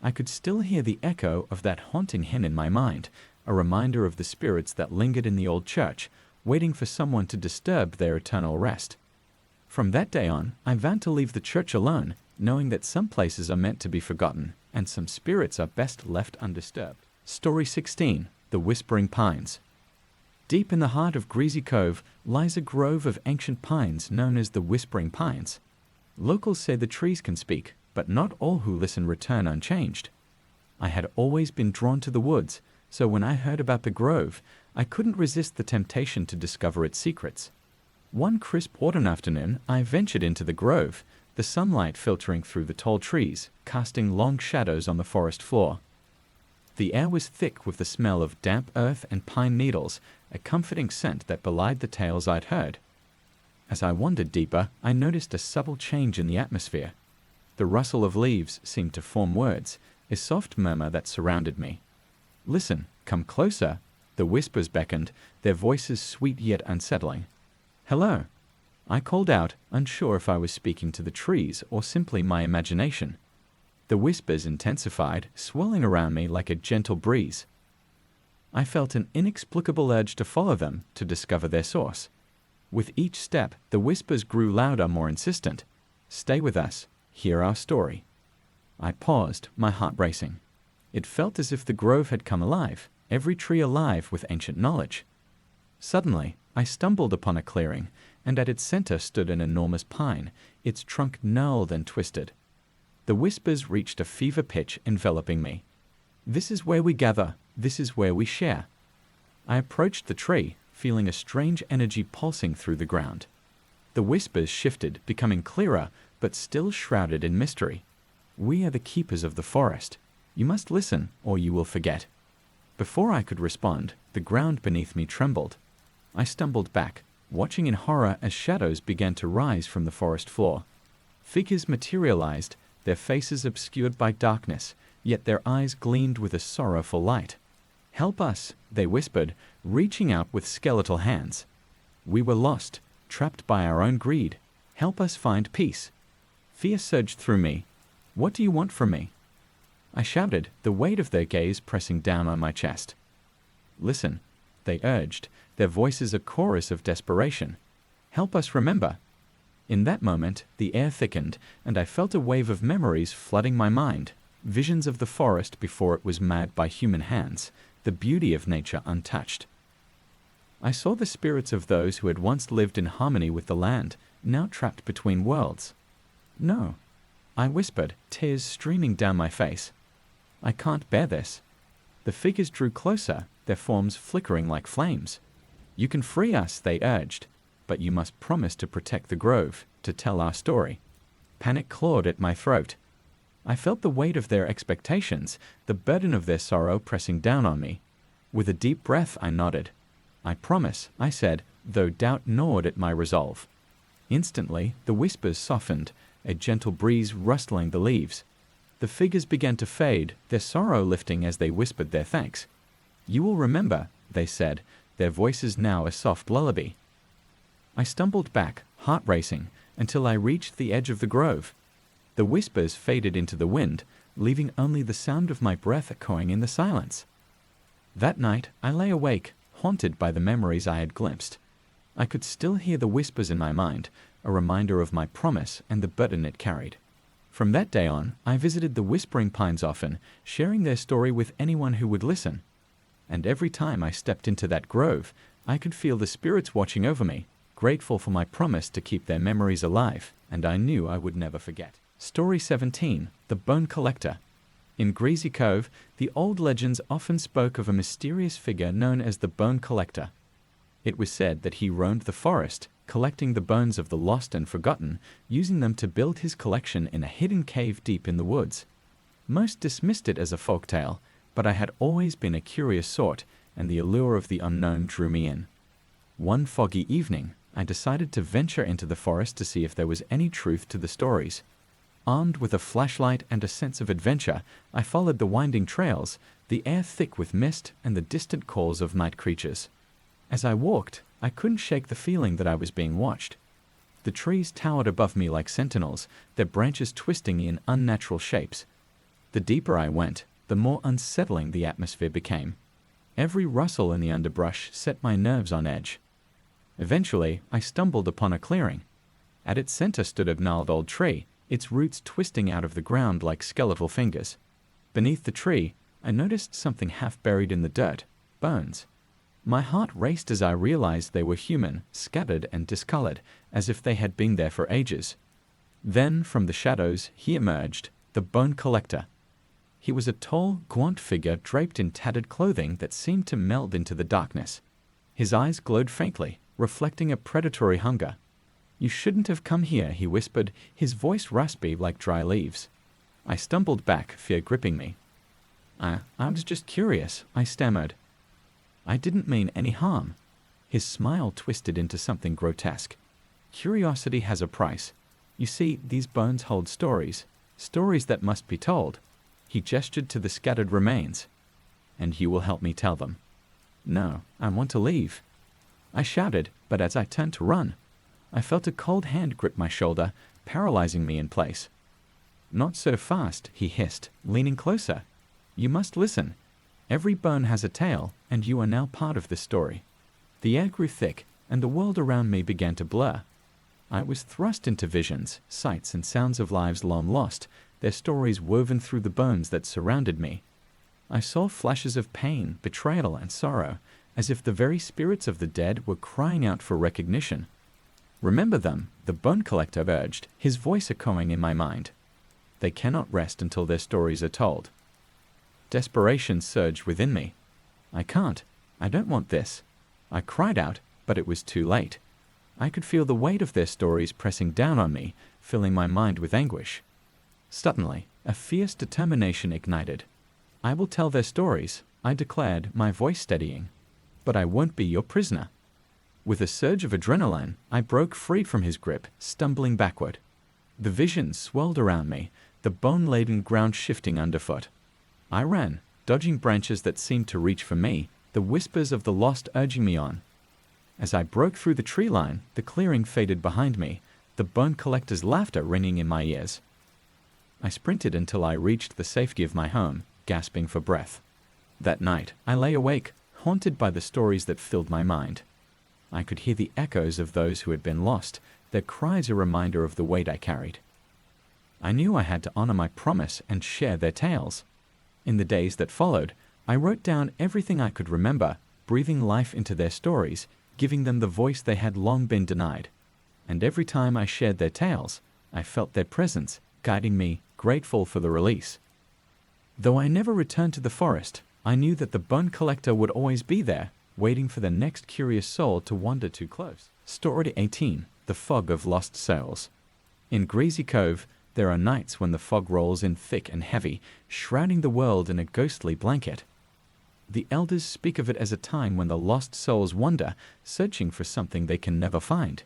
I could still hear the echo of that haunting hen in my mind, a reminder of the spirits that lingered in the old church, waiting for someone to disturb their eternal rest. From that day on, I vowed to leave the church alone, knowing that some places are meant to be forgotten, and some spirits are best left undisturbed. Story 16. The Whispering Pines. Deep in the heart of Greasy Cove lies a grove of ancient pines known as the Whispering Pines. Locals say the trees can speak, but not all who listen return unchanged. I had always been drawn to the woods, so when I heard about the grove, I couldn't resist the temptation to discover its secrets. One crisp autumn afternoon, I ventured into the grove, the sunlight filtering through the tall trees, casting long shadows on the forest floor. The air was thick with the smell of damp earth and pine needles, a comforting scent that belied the tales I'd heard. As I wandered deeper, I noticed a subtle change in the atmosphere. The rustle of leaves seemed to form words, a soft murmur that surrounded me. "Listen, come closer," the whispers beckoned, their voices sweet yet unsettling. "Hello." I called out, unsure if I was speaking to the trees or simply my imagination. The whispers intensified, swirling around me like a gentle breeze. I felt an inexplicable urge to follow them, to discover their source. With each step, the whispers grew louder, more insistent. "Stay with us. Hear our story." I paused, my heart racing. It felt as if the grove had come alive, every tree alive with ancient knowledge. Suddenly, I stumbled upon a clearing, and at its center stood an enormous pine, its trunk gnarled and twisted. The whispers reached a fever pitch, enveloping me. "This is where we gather. This is where we share." I approached the tree, feeling a strange energy pulsing through the ground. The whispers shifted, becoming clearer, but still shrouded in mystery. "We are the keepers of the forest. You must listen, or you will forget." Before I could respond, the ground beneath me trembled. I stumbled back, watching in horror as shadows began to rise from the forest floor. Figures materialized, their faces obscured by darkness, yet their eyes gleamed with a sorrowful light. "Help us," they whispered, reaching out with skeletal hands. "We were lost, trapped by our own greed. Help us find peace." Fear surged through me. "What do you want from me?" I shouted, the weight of their gaze pressing down on my chest. "Listen," they urged, their voices a chorus of desperation. "Help us remember." In that moment, the air thickened, and I felt a wave of memories flooding my mind. Visions of the forest before it was mad by human hands, the beauty of nature untouched. I saw the spirits of those who had once lived in harmony with the land, now trapped between worlds. "No," I whispered, tears streaming down my face. "I can't bear this." The figures drew closer, their forms flickering like flames. "You can free us," they urged, "but you must promise to protect the grove, to tell our story." Panic clawed at my throat. I felt the weight of their expectations, the burden of their sorrow pressing down on me. With a deep breath, I nodded. "I promise," I said, though doubt gnawed at my resolve. Instantly, the whispers softened, a gentle breeze rustling the leaves. The figures began to fade, their sorrow lifting as they whispered their thanks. "You will remember," they said, their voices now a soft lullaby. I stumbled back, heart racing, until I reached the edge of the grove. The whispers faded into the wind, leaving only the sound of my breath echoing in the silence. That night, I lay awake, haunted by the memories I had glimpsed. I could still hear the whispers in my mind, a reminder of my promise and the burden it carried. From that day on, I visited the Whispering Pines often, sharing their story with anyone who would listen. And every time I stepped into that grove, I could feel the spirits watching over me, grateful for my promise to keep their memories alive, and I knew I would never forget. Story 17, The Bone Collector. In Greasy Cove, the old legends often spoke of a mysterious figure known as the Bone Collector. It was said that he roamed the forest, collecting the bones of the lost and forgotten, using them to build his collection in a hidden cave deep in the woods. Most dismissed it as a folktale, but I had always been a curious sort, and the allure of the unknown drew me in. One foggy evening, I decided to venture into the forest to see if there was any truth to the stories. Armed with a flashlight and a sense of adventure, I followed the winding trails, the air thick with mist and the distant calls of night creatures. As I walked, I couldn't shake the feeling that I was being watched. The trees towered above me like sentinels, their branches twisting in unnatural shapes. The deeper I went, the more unsettling the atmosphere became. Every rustle in the underbrush set my nerves on edge. Eventually, I stumbled upon a clearing. At its center stood a gnarled old tree, its roots twisting out of the ground like skeletal fingers. Beneath the tree, I noticed something half buried in the dirt, bones. My heart raced as I realized they were human, scattered and discolored, as if they had been there for ages. Then, from the shadows, he emerged, the Bone Collector. He was a tall, gaunt figure draped in tattered clothing that seemed to meld into the darkness. His eyes glowed faintly, reflecting a predatory hunger. "You shouldn't have come here," he whispered, his voice raspy like dry leaves. I stumbled back, fear gripping me. I was just curious," I stammered. "I didn't mean any harm." His smile twisted into something grotesque. "Curiosity has a price. You see, these bones hold stories, stories that must be told." He gestured to the scattered remains. "And you will help me tell them." "No, I want to leave." I shouted, but as I turned to run, I felt a cold hand grip my shoulder, paralyzing me in place. "Not so fast," he hissed, leaning closer. "You must listen. Every bone has a tale, and you are now part of this story." The air grew thick, and the world around me began to blur. I was thrust into visions, sights, and sounds of lives long lost, their stories woven through the bones that surrounded me. I saw flashes of pain, betrayal, and sorrow, as if the very spirits of the dead were crying out for recognition. "Remember them," the bone collector urged, his voice echoing in my mind. "They cannot rest until their stories are told." Desperation surged within me. "I can't. I don't want this." I cried out, but it was too late. I could feel the weight of their stories pressing down on me, filling my mind with anguish. Suddenly, a fierce determination ignited. "I will tell their stories," I declared, my voice steadying. "But I won't be your prisoner." With a surge of adrenaline, I broke free from his grip, stumbling backward. The visions swirled around me, the bone-laden ground shifting underfoot. I ran, dodging branches that seemed to reach for me, the whispers of the lost urging me on. As I broke through the tree line, the clearing faded behind me, the bone collector's laughter ringing in my ears. I sprinted until I reached the safety of my home, gasping for breath. That night, I lay awake, haunted by the stories that filled my mind. I could hear the echoes of those who had been lost, their cries a reminder of the weight I carried. I knew I had to honor my promise and share their tales. In the days that followed, I wrote down everything I could remember, breathing life into their stories, giving them the voice they had long been denied. And every time I shared their tales, I felt their presence, guiding me, grateful for the release. Though I never returned to the forest, I knew that the bone collector would always be there, waiting for the next curious soul to wander too close. Story 18. The Fog of Lost Souls. In Greasy Cove, there are nights when the fog rolls in thick and heavy, shrouding the world in a ghostly blanket. The elders speak of it as a time when the lost souls wander, searching for something they can never find.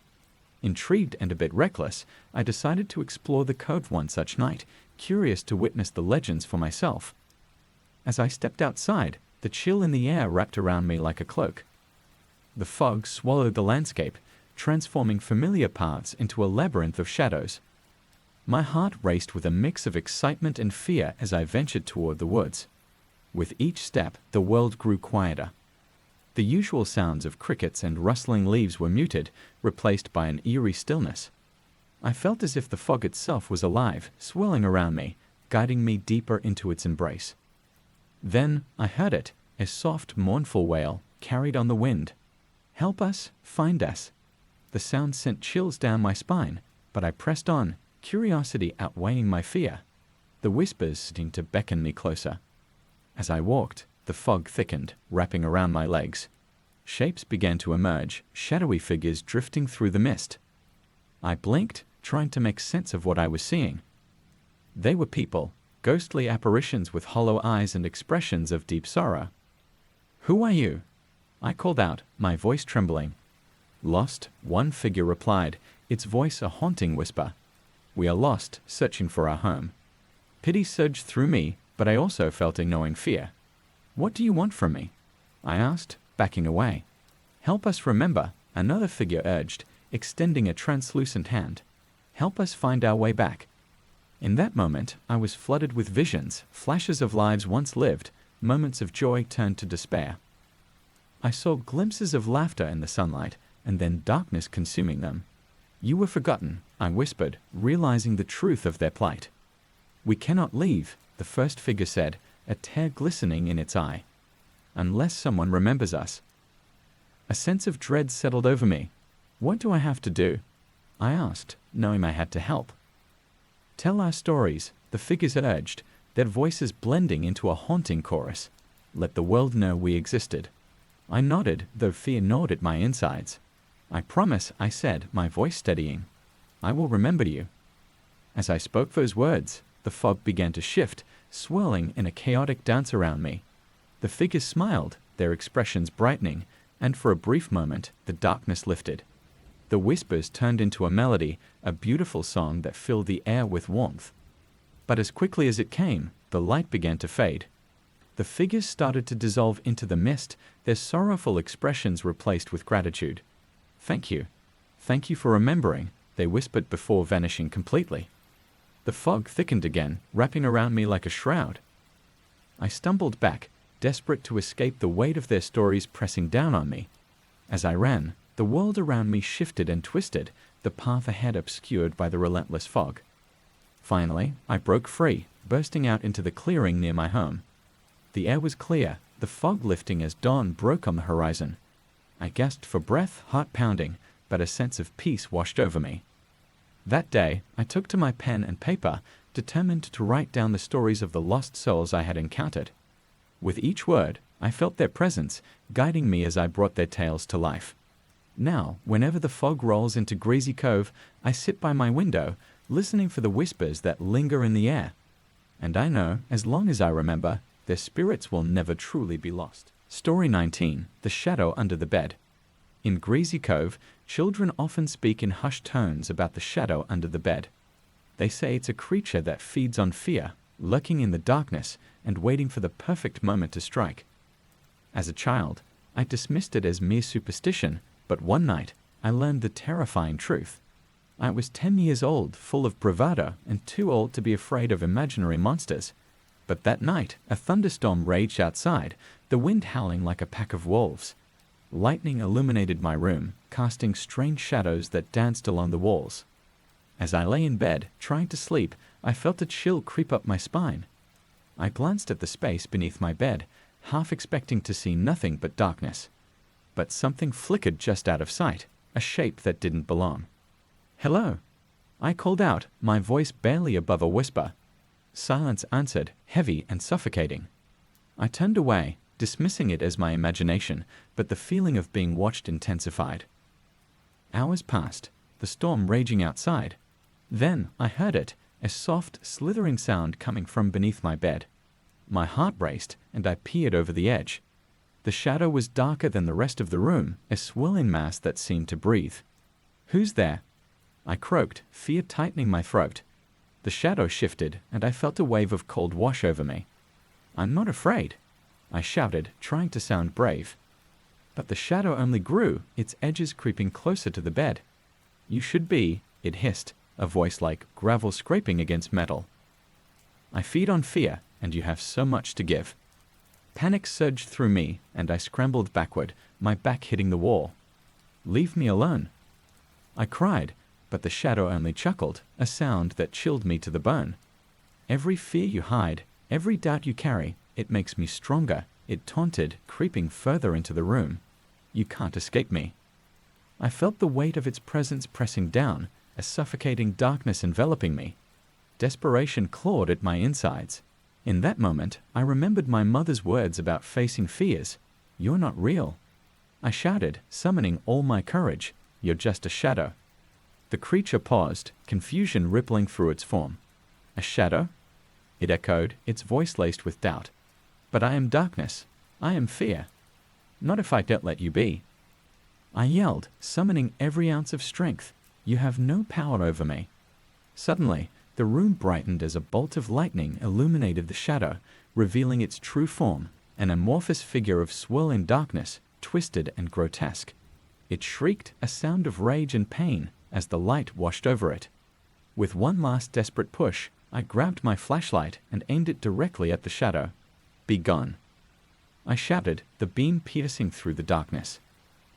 Intrigued and a bit reckless, I decided to explore the cove one such night, curious to witness the legends for myself. As I stepped outside, the chill in the air wrapped around me like a cloak. The fog swallowed the landscape, transforming familiar paths into a labyrinth of shadows. My heart raced with a mix of excitement and fear as I ventured toward the woods. With each step, the world grew quieter. The usual sounds of crickets and rustling leaves were muted, replaced by an eerie stillness. I felt as if the fog itself was alive, swirling around me, guiding me deeper into its embrace. Then I heard it, a soft, mournful wail, carried on the wind. "Help us, find us." The sound sent chills down my spine, but I pressed on, curiosity outweighing my fear. The whispers seemed to beckon me closer. As I walked, the fog thickened, wrapping around my legs. Shapes began to emerge, shadowy figures drifting through the mist. I blinked, trying to make sense of what I was seeing. They were people, ghostly apparitions with hollow eyes and expressions of deep sorrow. "Who are you?" I called out, my voice trembling. "Lost," one figure replied, its voice a haunting whisper. "We are lost, searching for our home." Pity surged through me, but I also felt a gnawing fear. "What do you want from me?" I asked, backing away. "Help us remember," another figure urged, extending a translucent hand. "Help us find our way back." In that moment, I was flooded with visions, flashes of lives once lived, moments of joy turned to despair. I saw glimpses of laughter in the sunlight, and then darkness consuming them. "You were forgotten," I whispered, realizing the truth of their plight. "We cannot leave," the first figure said, a tear glistening in its eye. "Unless someone remembers us." A sense of dread settled over me. "What do I have to do?" I asked, knowing I had to help. "Tell our stories," the figures urged, their voices blending into a haunting chorus. "Let the world know we existed." I nodded, though fear gnawed at my insides. "I promise," I said, my voice steadying. "I will remember you." As I spoke those words, the fog began to shift, swirling in a chaotic dance around me. The figures smiled, their expressions brightening, and for a brief moment, the darkness lifted. The whispers turned into a melody, a beautiful song that filled the air with warmth. But as quickly as it came, the light began to fade. The figures started to dissolve into the mist, their sorrowful expressions replaced with gratitude. "Thank you. Thank you for remembering," they whispered before vanishing completely. The fog thickened again, wrapping around me like a shroud. I stumbled back, desperate to escape the weight of their stories pressing down on me. As I ran, the world around me shifted and twisted, the path ahead obscured by the relentless fog. Finally, I broke free, bursting out into the clearing near my home. The air was clear, the fog lifting as dawn broke on the horizon. I gasped for breath, heart pounding, but a sense of peace washed over me. That day, I took to my pen and paper, determined to write down the stories of the lost souls I had encountered. With each word, I felt their presence, guiding me as I brought their tales to life. Now, whenever the fog rolls into Greasy Cove, I sit by my window, listening for the whispers that linger in the air. And I know, as long as I remember, their spirits will never truly be lost. Story 19. The Shadow Under the Bed. In Greasy Cove, children often speak in hushed tones about the shadow under the bed. They say it's a creature that feeds on fear, lurking in the darkness and waiting for the perfect moment to strike. As a child, I dismissed it as mere superstition, but one night I learned the terrifying truth. I was 10 years old, full of bravado, and too old to be afraid of imaginary monsters. But that night, a thunderstorm raged outside, the wind howling like a pack of wolves. Lightning illuminated my room, casting strange shadows that danced along the walls. As I lay in bed, trying to sleep, I felt a chill creep up my spine. I glanced at the space beneath my bed, half expecting to see nothing but darkness. But something flickered just out of sight, a shape that didn't belong. "Hello!" I called out, my voice barely above a whisper. Silence answered, heavy and suffocating. I turned away, dismissing it as my imagination, but the feeling of being watched intensified. Hours passed, the storm raging outside. Then I heard it, a soft, slithering sound coming from beneath my bed. My heart raced, and I peered over the edge. The shadow was darker than the rest of the room, a swirling mass that seemed to breathe. "Who's there?" I croaked, fear tightening my throat. The shadow shifted, and I felt a wave of cold wash over me. "I'm not afraid," I shouted, trying to sound brave. But the shadow only grew, its edges creeping closer to the bed. "You should be," it hissed, a voice like gravel scraping against metal. "I feed on fear, and you have so much to give." Panic surged through me, and I scrambled backward, my back hitting the wall. "Leave me alone," I cried, but the shadow only chuckled, a sound that chilled me to the bone. "Every fear you hide, every doubt you carry, it makes me stronger," it taunted, creeping further into the room. "You can't escape me." I felt the weight of its presence pressing down, a suffocating darkness enveloping me. Desperation clawed at my insides. In that moment, I remembered my mother's words about facing fears. "You're not real." I shouted, summoning all my courage. "You're just a shadow." The creature paused, confusion rippling through its form. "A shadow?" it echoed, its voice laced with doubt. "But I am darkness. I am fear." "Not if I don't let you be." I yelled, summoning every ounce of strength. "You have no power over me." Suddenly, the room brightened as a bolt of lightning illuminated the shadow, revealing its true form, an amorphous figure of swirling darkness, twisted and grotesque. It shrieked, a sound of rage and pain, as the light washed over it. With one last desperate push, I grabbed my flashlight and aimed it directly at the shadow. "Be gone," I shouted, the beam piercing through the darkness.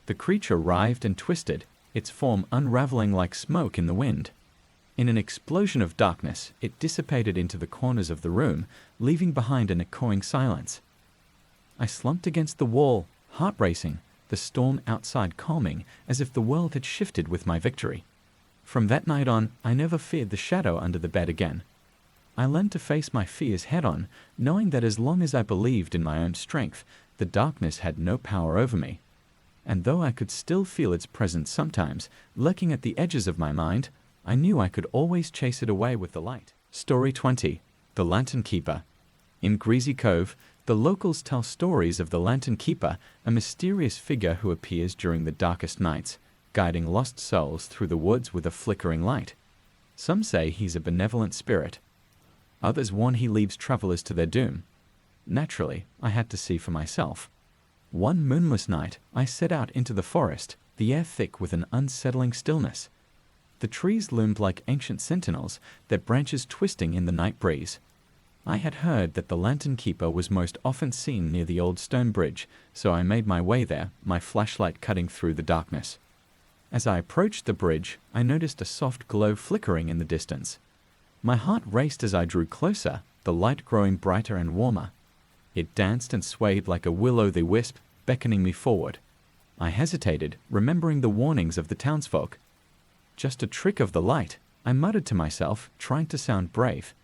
The creature writhed and twisted, its form unraveling like smoke in the wind. In an explosion of darkness, it dissipated into the corners of the room, leaving behind an echoing silence. I slumped against the wall, heart racing, the storm outside calming, as if the world had shifted with my victory. From that night on, I never feared the shadow under the bed again. I learned to face my fears head-on, knowing that as long as I believed in my own strength, the darkness had no power over me. And though I could still feel its presence sometimes, lurking at the edges of my mind, I knew I could always chase it away with the light. Story 20. The Lantern Keeper. In Greasy Cove, the locals tell stories of the Lantern Keeper, a mysterious figure who appears during the darkest nights, guiding lost souls through the woods with a flickering light. Some say he's a benevolent spirit. Others warn he leaves travelers to their doom. Naturally, I had to see for myself. One moonless night, I set out into the forest, the air thick with an unsettling stillness. The trees loomed like ancient sentinels, their branches twisting in the night breeze. I had heard that the lantern keeper was most often seen near the old stone bridge, so I made my way there, my flashlight cutting through the darkness. As I approached the bridge, I noticed a soft glow flickering in the distance. My heart raced as I drew closer, the light growing brighter and warmer. It danced and swayed like a will-o'-the-wisp, beckoning me forward. I hesitated, remembering the warnings of the townsfolk. Just a trick of the light, I muttered to myself, trying to sound brave.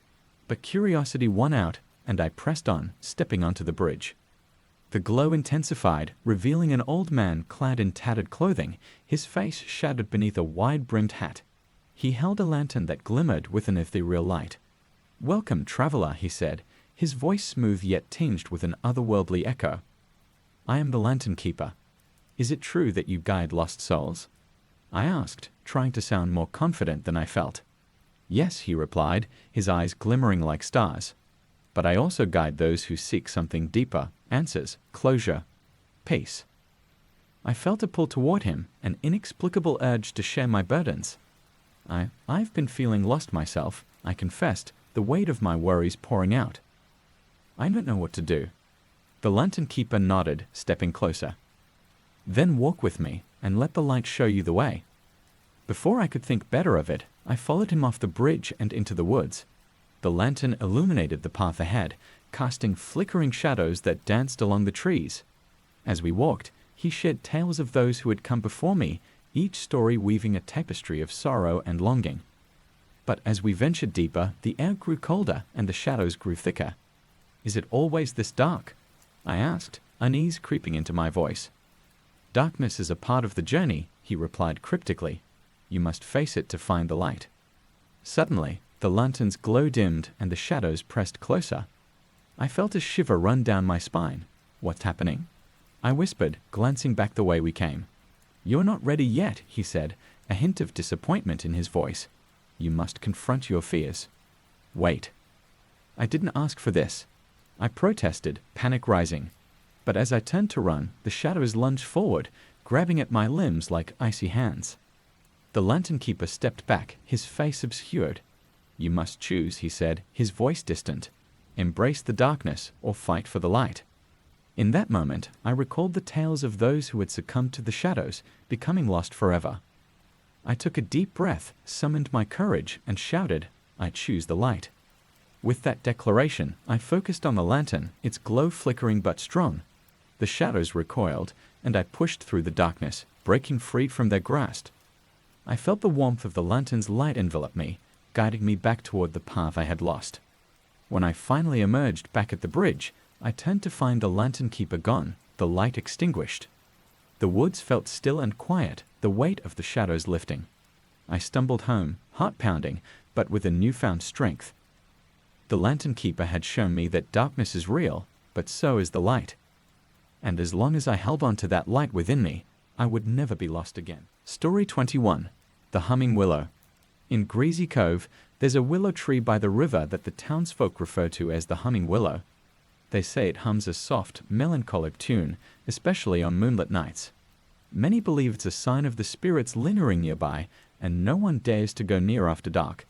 But curiosity won out, and I pressed on, stepping onto the bridge. The glow intensified, revealing an old man clad in tattered clothing, his face shadowed beneath a wide-brimmed hat. He held a lantern that glimmered with an ethereal light. "Welcome, traveler," he said, his voice smooth yet tinged with an otherworldly echo. "I am the lantern keeper. Is it true that you guide lost souls?" I asked, trying to sound more confident than I felt. "Yes," he replied, his eyes glimmering like stars. "But I also guide those who seek something deeper, answers, closure, peace." I felt a pull toward him, an inexplicable urge to share my burdens. I've been feeling lost myself," I confessed, the weight of my worries pouring out. "I don't know what to do." The lantern keeper nodded, stepping closer. "Then walk with me, and let the light show you the way." Before I could think better of it, I followed him off the bridge and into the woods. The lantern illuminated the path ahead, casting flickering shadows that danced along the trees. As we walked, he shared tales of those who had come before me, each story weaving a tapestry of sorrow and longing. But as we ventured deeper, the air grew colder and the shadows grew thicker. "Is it always this dark?" I asked, unease creeping into my voice. "Darkness is a part of the journey," he replied cryptically. "You must face it to find the light." Suddenly, the lantern's glow dimmed and the shadows pressed closer. I felt a shiver run down my spine. "What's happening?" I whispered, glancing back the way we came. "You're not ready yet," he said, a hint of disappointment in his voice. "You must confront your fears." "Wait." I didn't ask for this. I protested, panic rising. But as I turned to run, the shadows lunged forward, grabbing at my limbs like icy hands. The lantern keeper stepped back, his face obscured. "You must choose," he said, his voice distant. "Embrace the darkness or fight for the light." In that moment, I recalled the tales of those who had succumbed to the shadows, becoming lost forever. I took a deep breath, summoned my courage, and shouted, "I choose the light." With that declaration, I focused on the lantern, its glow flickering but strong. The shadows recoiled, and I pushed through the darkness, breaking free from their grasp. I felt the warmth of the lantern's light envelop me, guiding me back toward the path I had lost. When I finally emerged back at the bridge, I turned to find the lantern keeper gone, the light extinguished. The woods felt still and quiet, the weight of the shadows lifting. I stumbled home, heart pounding, but with a newfound strength. The lantern keeper had shown me that darkness is real, but so is the light. And as long as I held on to that light within me, I would never be lost again. Story 21. The Humming Willow. In Greasy Cove, there's a willow tree by the river that the townsfolk refer to as the Humming Willow. They say it hums a soft, melancholic tune, especially on moonlit nights. Many believe it's a sign of the spirits lingering nearby, and no one dares to go near after dark.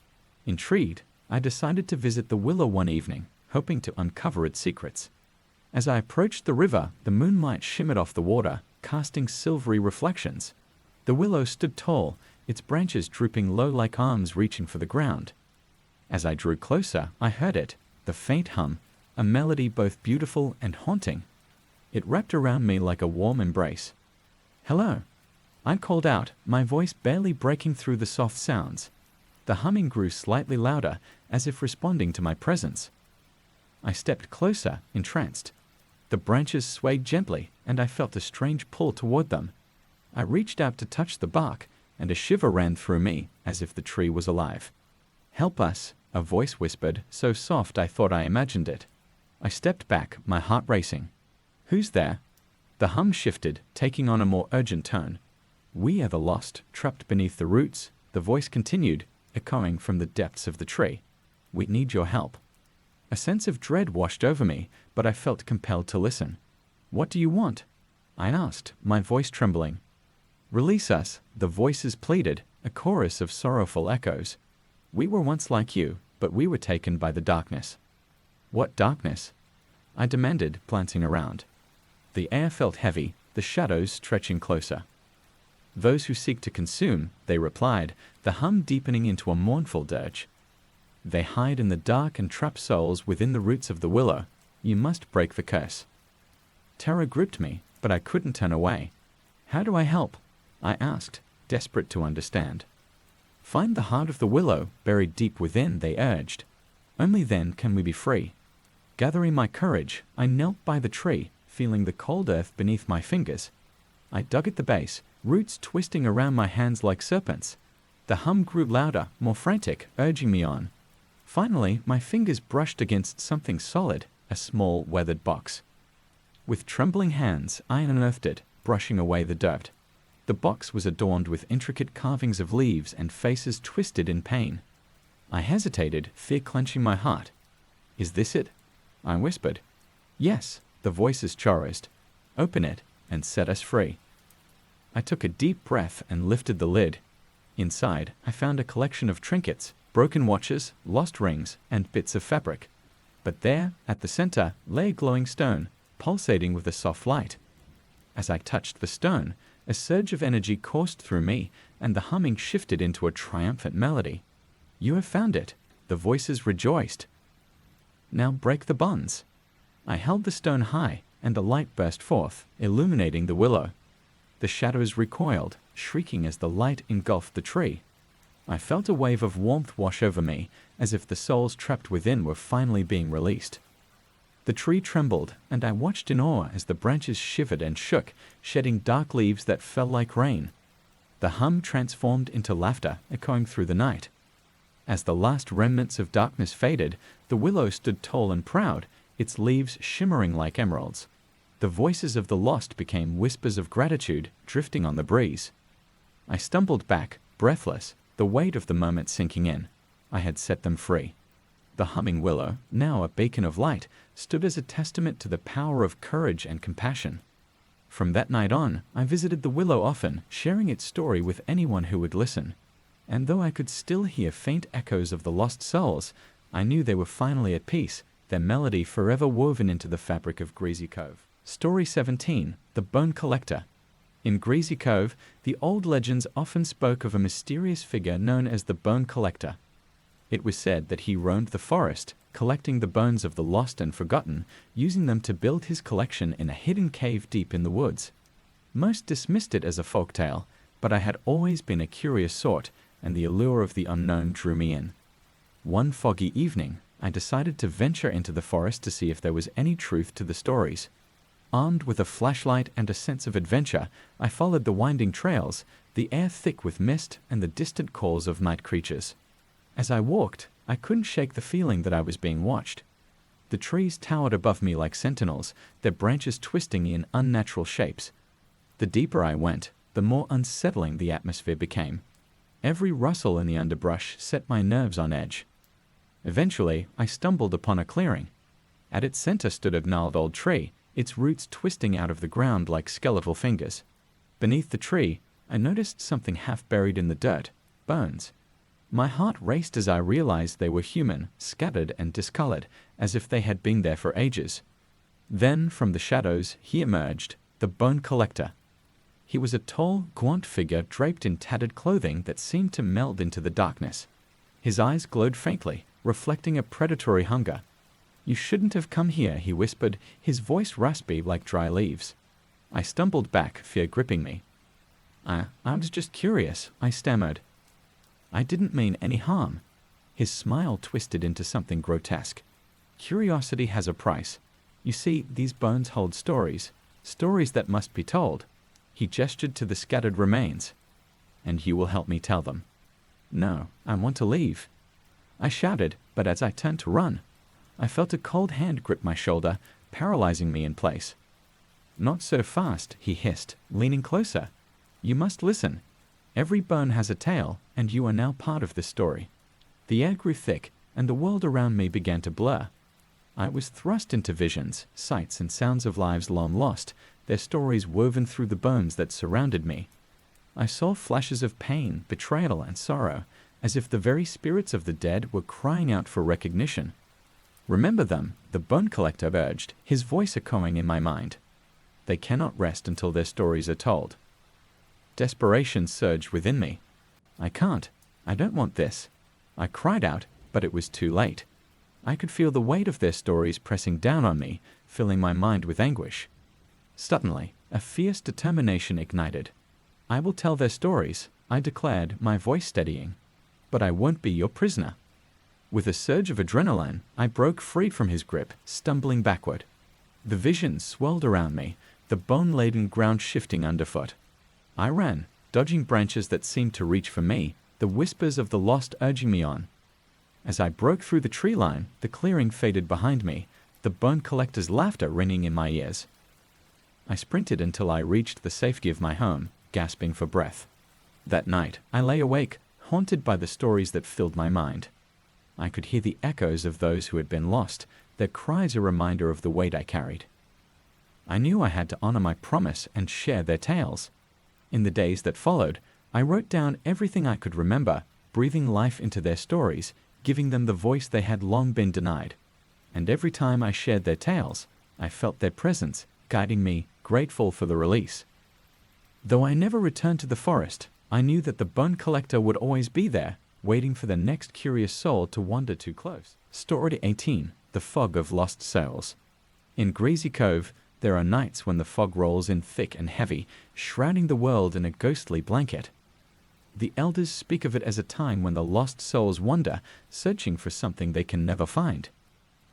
Intrigued, I decided to visit the willow one evening, hoping to uncover its secrets. As I approached the river, the moonlight shimmered off the water, casting silvery reflections. The willow stood tall, its branches drooping low like arms reaching for the ground. As I drew closer, I heard it, the faint hum, a melody both beautiful and haunting. It wrapped around me like a warm embrace. "Hello," I called out, my voice barely breaking through the soft sounds. The humming grew slightly louder, as if responding to my presence. I stepped closer, entranced. The branches swayed gently, and I felt a strange pull toward them. I reached out to touch the bark, and a shiver ran through me, as if the tree was alive. "Help us," a voice whispered, so soft I thought I imagined it. I stepped back, my heart racing. "Who's there?" The hum shifted, taking on a more urgent tone. "We are the lost, trapped beneath the roots," the voice continued, echoing from the depths of the tree. "We need your help." A sense of dread washed over me, but I felt compelled to listen. "What do you want?" I asked, my voice trembling. "Release us," the voices pleaded, a chorus of sorrowful echoes. We were once like you, but we were taken by the darkness. What darkness? I demanded, glancing around. The air felt heavy, the shadows stretching closer. Those who seek to consume, they replied, the hum deepening into a mournful dirge. They hide in the dark and trap souls within the roots of the willow. You must break the curse. Terror gripped me, but I couldn't turn away. How do I help? I asked, desperate to understand. Find the heart of the willow buried deep within, they urged. Only then can we be free. Gathering my courage, I knelt by the tree, feeling the cold earth beneath my fingers. I dug at the base, roots twisting around my hands like serpents. The hum grew louder, more frantic, urging me on. Finally, my fingers brushed against something solid, a small, weathered box. With trembling hands, I unearthed it, brushing away the dirt. The box was adorned with intricate carvings of leaves and faces twisted in pain. I hesitated, fear clenching my heart. Is this it? I whispered. Yes, the voices chorused. Open it and set us free. I took a deep breath and lifted the lid. Inside, I found a collection of trinkets, broken watches, lost rings, and bits of fabric. But there, at the center, lay a glowing stone, pulsating with a soft light. As I touched the stone, a surge of energy coursed through me, and the humming shifted into a triumphant melody. You have found it, the voices rejoiced. Now break the bonds. I held the stone high, and a light burst forth, illuminating the willow. The shadows recoiled, shrieking as the light engulfed the tree. I felt a wave of warmth wash over me, as if the souls trapped within were finally being released. The tree trembled, and I watched in awe as the branches shivered and shook, shedding dark leaves that fell like rain. The hum transformed into laughter, echoing through the night. As the last remnants of darkness faded, the willow stood tall and proud, its leaves shimmering like emeralds. The voices of the lost became whispers of gratitude, drifting on the breeze. I stumbled back, breathless, the weight of the moment sinking in. I had set them free. The humming willow, now a beacon of light, stood as a testament to the power of courage and compassion. From that night on, I visited the willow often, sharing its story with anyone who would listen. And though I could still hear faint echoes of the lost souls, I knew they were finally at peace, their melody forever woven into the fabric of Greasy Cove. Story 17, The Bone Collector. In Greasy Cove, the old legends often spoke of a mysterious figure known as the Bone Collector. It was said that he roamed the forest, collecting the bones of the lost and forgotten, using them to build his collection in a hidden cave deep in the woods. Most dismissed it as a folktale, but I had always been a curious sort, and the allure of the unknown drew me in. One foggy evening, I decided to venture into the forest to see if there was any truth to the stories. Armed with a flashlight and a sense of adventure, I followed the winding trails, the air thick with mist and the distant calls of night creatures. As I walked, I couldn't shake the feeling that I was being watched. The trees towered above me like sentinels, their branches twisting in unnatural shapes. The deeper I went, the more unsettling the atmosphere became. Every rustle in the underbrush set my nerves on edge. Eventually, I stumbled upon a clearing. At its center stood a gnarled old tree, its roots twisting out of the ground like skeletal fingers. Beneath the tree, I noticed something half buried in the dirt, bones. My heart raced as I realized they were human, scattered and discolored, as if they had been there for ages. Then, from the shadows, he emerged, the Bone Collector. He was a tall, gaunt figure draped in tattered clothing that seemed to meld into the darkness. His eyes glowed faintly, reflecting a predatory hunger. "You shouldn't have come here," he whispered, his voice raspy like dry leaves. I stumbled back, fear gripping me. I was just curious," I stammered. "I didn't mean any harm." His smile twisted into something grotesque. "Curiosity has a price. You see, these bones hold stories, stories that must be told." He gestured to the scattered remains. "And you will help me tell them." "No, I want to leave." I shouted, but as I turned to run, I felt a cold hand grip my shoulder, paralyzing me in place. "Not so fast," he hissed, leaning closer. "You must listen. Every bone has a tale, and you are now part of this story." The air grew thick, and the world around me began to blur. I was thrust into visions, sights, and sounds of lives long lost, their stories woven through the bones that surrounded me. I saw flashes of pain, betrayal, and sorrow, as if the very spirits of the dead were crying out for recognition. "Remember them," the bone collector urged, his voice echoing in my mind. "They cannot rest until their stories are told." Desperation surged within me. "I can't. I don't want this." I cried out, but it was too late. I could feel the weight of their stories pressing down on me, filling my mind with anguish. Suddenly, a fierce determination ignited. "I will tell their stories," I declared, my voice steadying. "But I won't be your prisoner." With a surge of adrenaline, I broke free from his grip, stumbling backward. The visions swirled around me, the bone-laden ground shifting underfoot. I ran, dodging branches that seemed to reach for me, the whispers of the lost urging me on. As I broke through the tree line, the clearing faded behind me, the bone collector's laughter ringing in my ears. I sprinted until I reached the safety of my home, gasping for breath. That night, I lay awake, haunted by the stories that filled my mind. I could hear the echoes of those who had been lost, their cries a reminder of the weight I carried. I knew I had to honor my promise and share their tales. In the days that followed, I wrote down everything I could remember, breathing life into their stories, giving them the voice they had long been denied. And every time I shared their tales, I felt their presence, guiding me, grateful for the release. Though I never returned to the forest, I knew that the bone collector would always be there, waiting for the next curious soul to wander too close. Story 18. The Fog of Lost Souls. In Greasy Cove, there are nights when the fog rolls in thick and heavy, shrouding the world in a ghostly blanket. The elders speak of it as a time when the lost souls wander, searching for something they can never find.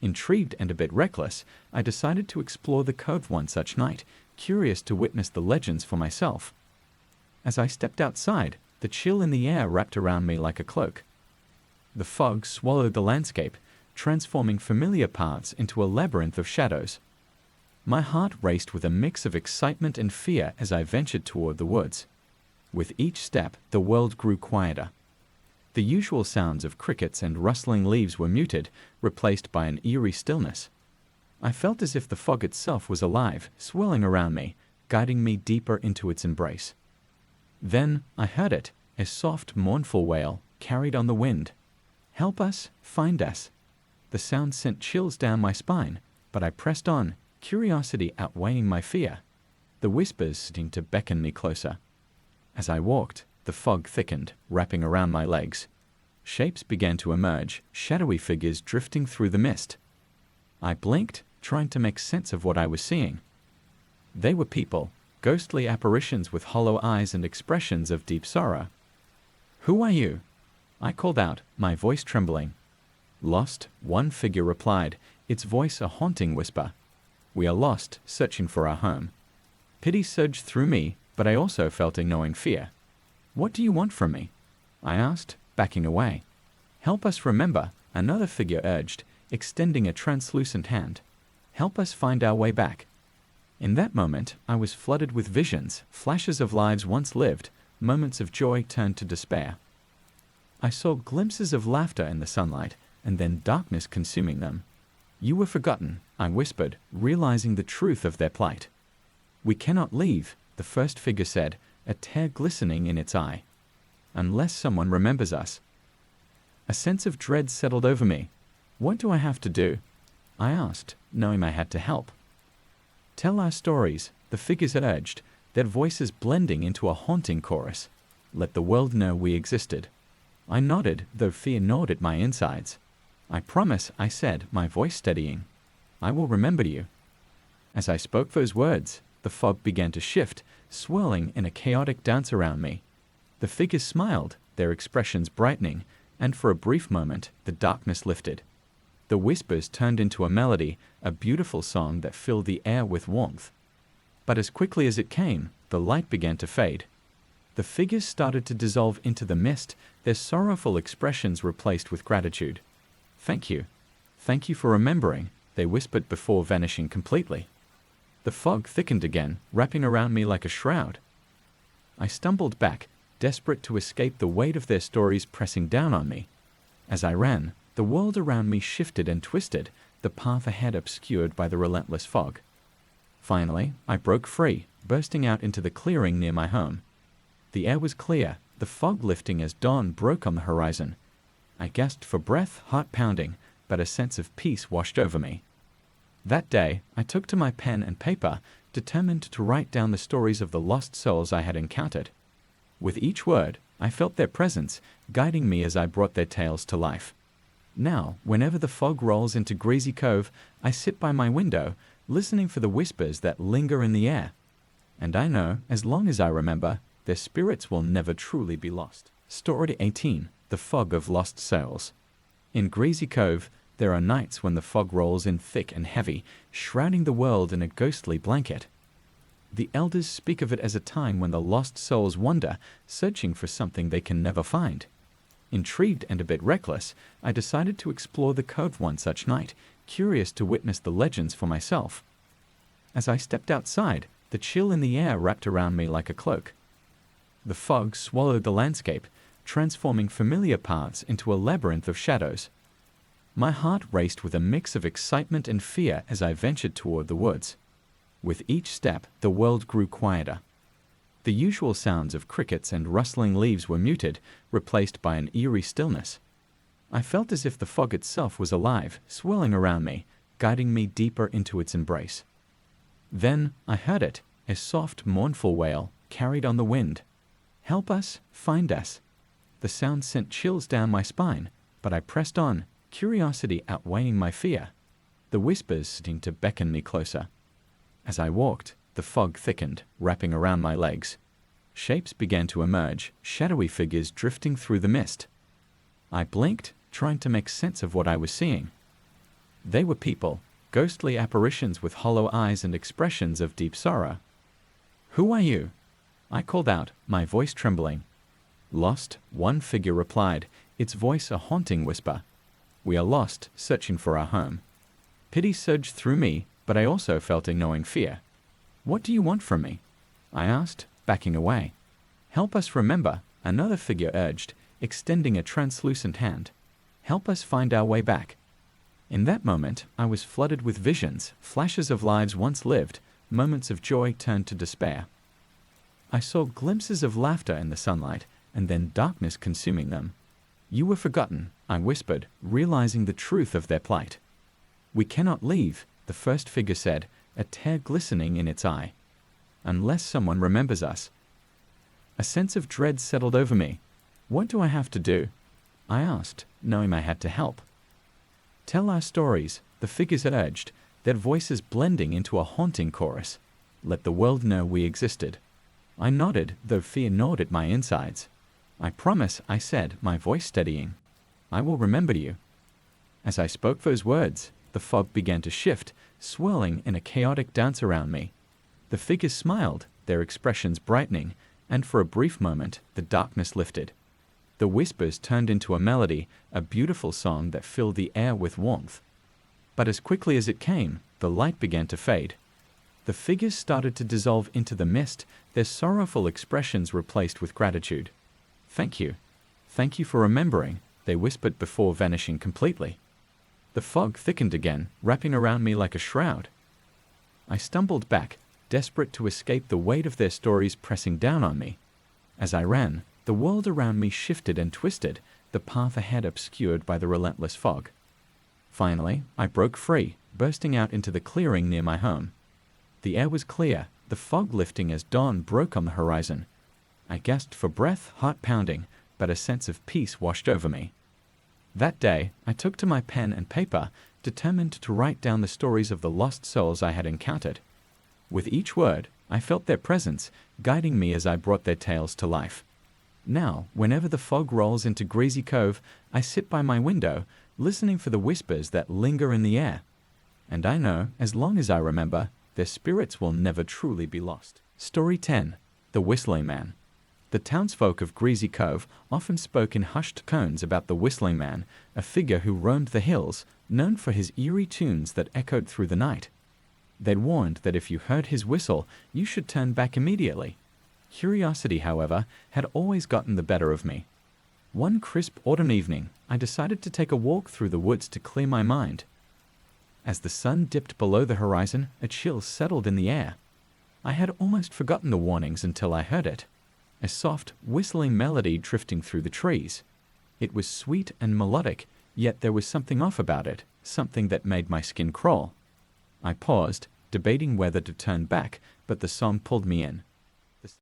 Intrigued and a bit reckless, I decided to explore the cove one such night, curious to witness the legends for myself. As I stepped outside, the chill in the air wrapped around me like a cloak. The fog swallowed the landscape, transforming familiar paths into a labyrinth of shadows. My heart raced with a mix of excitement and fear as I ventured toward the woods. With each step, the world grew quieter. The usual sounds of crickets and rustling leaves were muted, replaced by an eerie stillness. I felt as if the fog itself was alive, swirling around me, guiding me deeper into its embrace. Then I heard it, a soft, mournful wail, carried on the wind. "Help us, find us." The sound sent chills down my spine, but I pressed on, curiosity outweighing my fear. The whispers seemed to beckon me closer. As I walked, the fog thickened, wrapping around my legs. Shapes began to emerge, shadowy figures drifting through the mist. I blinked, trying to make sense of what I was seeing. They were people, ghostly apparitions with hollow eyes and expressions of deep sorrow. "Who are you?" I called out, my voice trembling. "Lost," one figure replied, its voice a haunting whisper. "We are lost, searching for our home." Pity surged through me, but I also felt a gnawing fear. "What do you want from me?" I asked, backing away. "Help us remember," another figure urged, extending a translucent hand. "Help us find our way back." In that moment, I was flooded with visions, flashes of lives once lived, moments of joy turned to despair. I saw glimpses of laughter in the sunlight, and then darkness consuming them. "You were forgotten," I whispered, realizing the truth of their plight. "We cannot leave," the first figure said, a tear glistening in its eye. "Unless someone remembers us." A sense of dread settled over me. "What do I have to do?" I asked, knowing I had to help. "Tell our stories," the figures urged, their voices blending into a haunting chorus. "Let the world know we existed." I nodded, though fear gnawed at my insides. "I promise," I said, my voice steadying. "I will remember you." As I spoke those words, the fog began to shift, swirling in a chaotic dance around me. The figures smiled, their expressions brightening, and for a brief moment, the darkness lifted. The whispers turned into a melody, a beautiful song that filled the air with warmth. But as quickly as it came, the light began to fade. The figures started to dissolve into the mist, their sorrowful expressions replaced with gratitude. "Thank you. Thank you for remembering," they whispered before vanishing completely. The fog thickened again, wrapping around me like a shroud. I stumbled back, desperate to escape the weight of their stories pressing down on me. As I ran, the world around me shifted and twisted, the path ahead obscured by the relentless fog. Finally, I broke free, bursting out into the clearing near my home. The air was clear, the fog lifting as dawn broke on the horizon. I gasped for breath, heart pounding, but a sense of peace washed over me. That day, I took to my pen and paper, determined to write down the stories of the lost souls I had encountered. With each word, I felt their presence, guiding me as I brought their tales to life. Now, whenever the fog rolls into Greasy Cove, I sit by my window, listening for the whispers that linger in the air. And I know, as long as I remember, their spirits will never truly be lost. Story 18. The Fog of Lost Souls. In Greasy Cove, there are nights when the fog rolls in thick and heavy, shrouding the world in a ghostly blanket. The elders speak of it as a time when the lost souls wander, searching for something they can never find. Intrigued and a bit reckless, I decided to explore the cove one such night, curious to witness the legends for myself. As I stepped outside, the chill in the air wrapped around me like a cloak. The fog swallowed the landscape, transforming familiar paths into a labyrinth of shadows. My heart raced with a mix of excitement and fear as I ventured toward the woods. With each step, the world grew quieter. The usual sounds of crickets and rustling leaves were muted, replaced by an eerie stillness. I felt as if the fog itself was alive, swirling around me, guiding me deeper into its embrace. Then I heard it, a soft, mournful wail, carried on the wind. "Help us, find us." The sound sent chills down my spine, but I pressed on, curiosity outweighing my fear. The whispers seemed to beckon me closer. As I walked, the fog thickened, wrapping around my legs. Shapes began to emerge, shadowy figures drifting through the mist. I blinked, trying to make sense of what I was seeing. They were people, ghostly apparitions with hollow eyes and expressions of deep sorrow. "Who are you?" I called out, my voice trembling. "Lost," one figure replied, its voice a haunting whisper. "We are lost, searching for our home." Pity surged through me, but I also felt a gnawing fear. "What do you want from me?" I asked, backing away. "Help us remember," another figure urged, extending a translucent hand. "Help us find our way back." In that moment, I was flooded with visions, flashes of lives once lived, moments of joy turned to despair. I saw glimpses of laughter in the sunlight, and then darkness consuming them. "You were forgotten," I whispered, realizing the truth of their plight. "We cannot leave," the first figure said, a tear glistening in its eye. "Unless someone remembers us." A sense of dread settled over me. "What do I have to do?" I asked, knowing I had to help. "Tell our stories," the figures urged, their voices blending into a haunting chorus. "Let the world know we existed." I nodded, though fear gnawed at my insides. "I promise," I said, my voice steadying. "I will remember you." As I spoke those words, the fog began to shift, swirling in a chaotic dance around me. The figures smiled, their expressions brightening, and for a brief moment, the darkness lifted. The whispers turned into a melody, a beautiful song that filled the air with warmth. But as quickly as it came, the light began to fade. The figures started to dissolve into the mist, their sorrowful expressions replaced with gratitude. "Thank you. Thank you for remembering," they whispered before vanishing completely. The fog thickened again, wrapping around me like a shroud. I stumbled back, desperate to escape the weight of their stories pressing down on me. As I ran, the world around me shifted and twisted, the path ahead obscured by the relentless fog. Finally, I broke free, bursting out into the clearing near my home. The air was clear, the fog lifting as dawn broke on the horizon. I gasped for breath, heart pounding, but a sense of peace washed over me. That day, I took to my pen and paper, determined to write down the stories of the lost souls I had encountered. With each word, I felt their presence, guiding me as I brought their tales to life. Now, whenever the fog rolls into Greasy Cove, I sit by my window, listening for the whispers that linger in the air. And I know, as long as I remember, their spirits will never truly be lost. Story 10. The Whistling Man. The townsfolk of Greasy Cove often spoke in hushed tones about the Whistling Man, a figure who roamed the hills, known for his eerie tunes that echoed through the night. They'd warned that if you heard his whistle, you should turn back immediately. Curiosity, however, had always gotten the better of me. One crisp autumn evening, I decided to take a walk through the woods to clear my mind. As the sun dipped below the horizon, a chill settled in the air. I had almost forgotten the warnings until I heard it. a soft, whistling melody drifting through the trees. It was sweet and melodic, yet there was something off about it, something that made my skin crawl. I paused, debating whether to turn back, but the song pulled me in.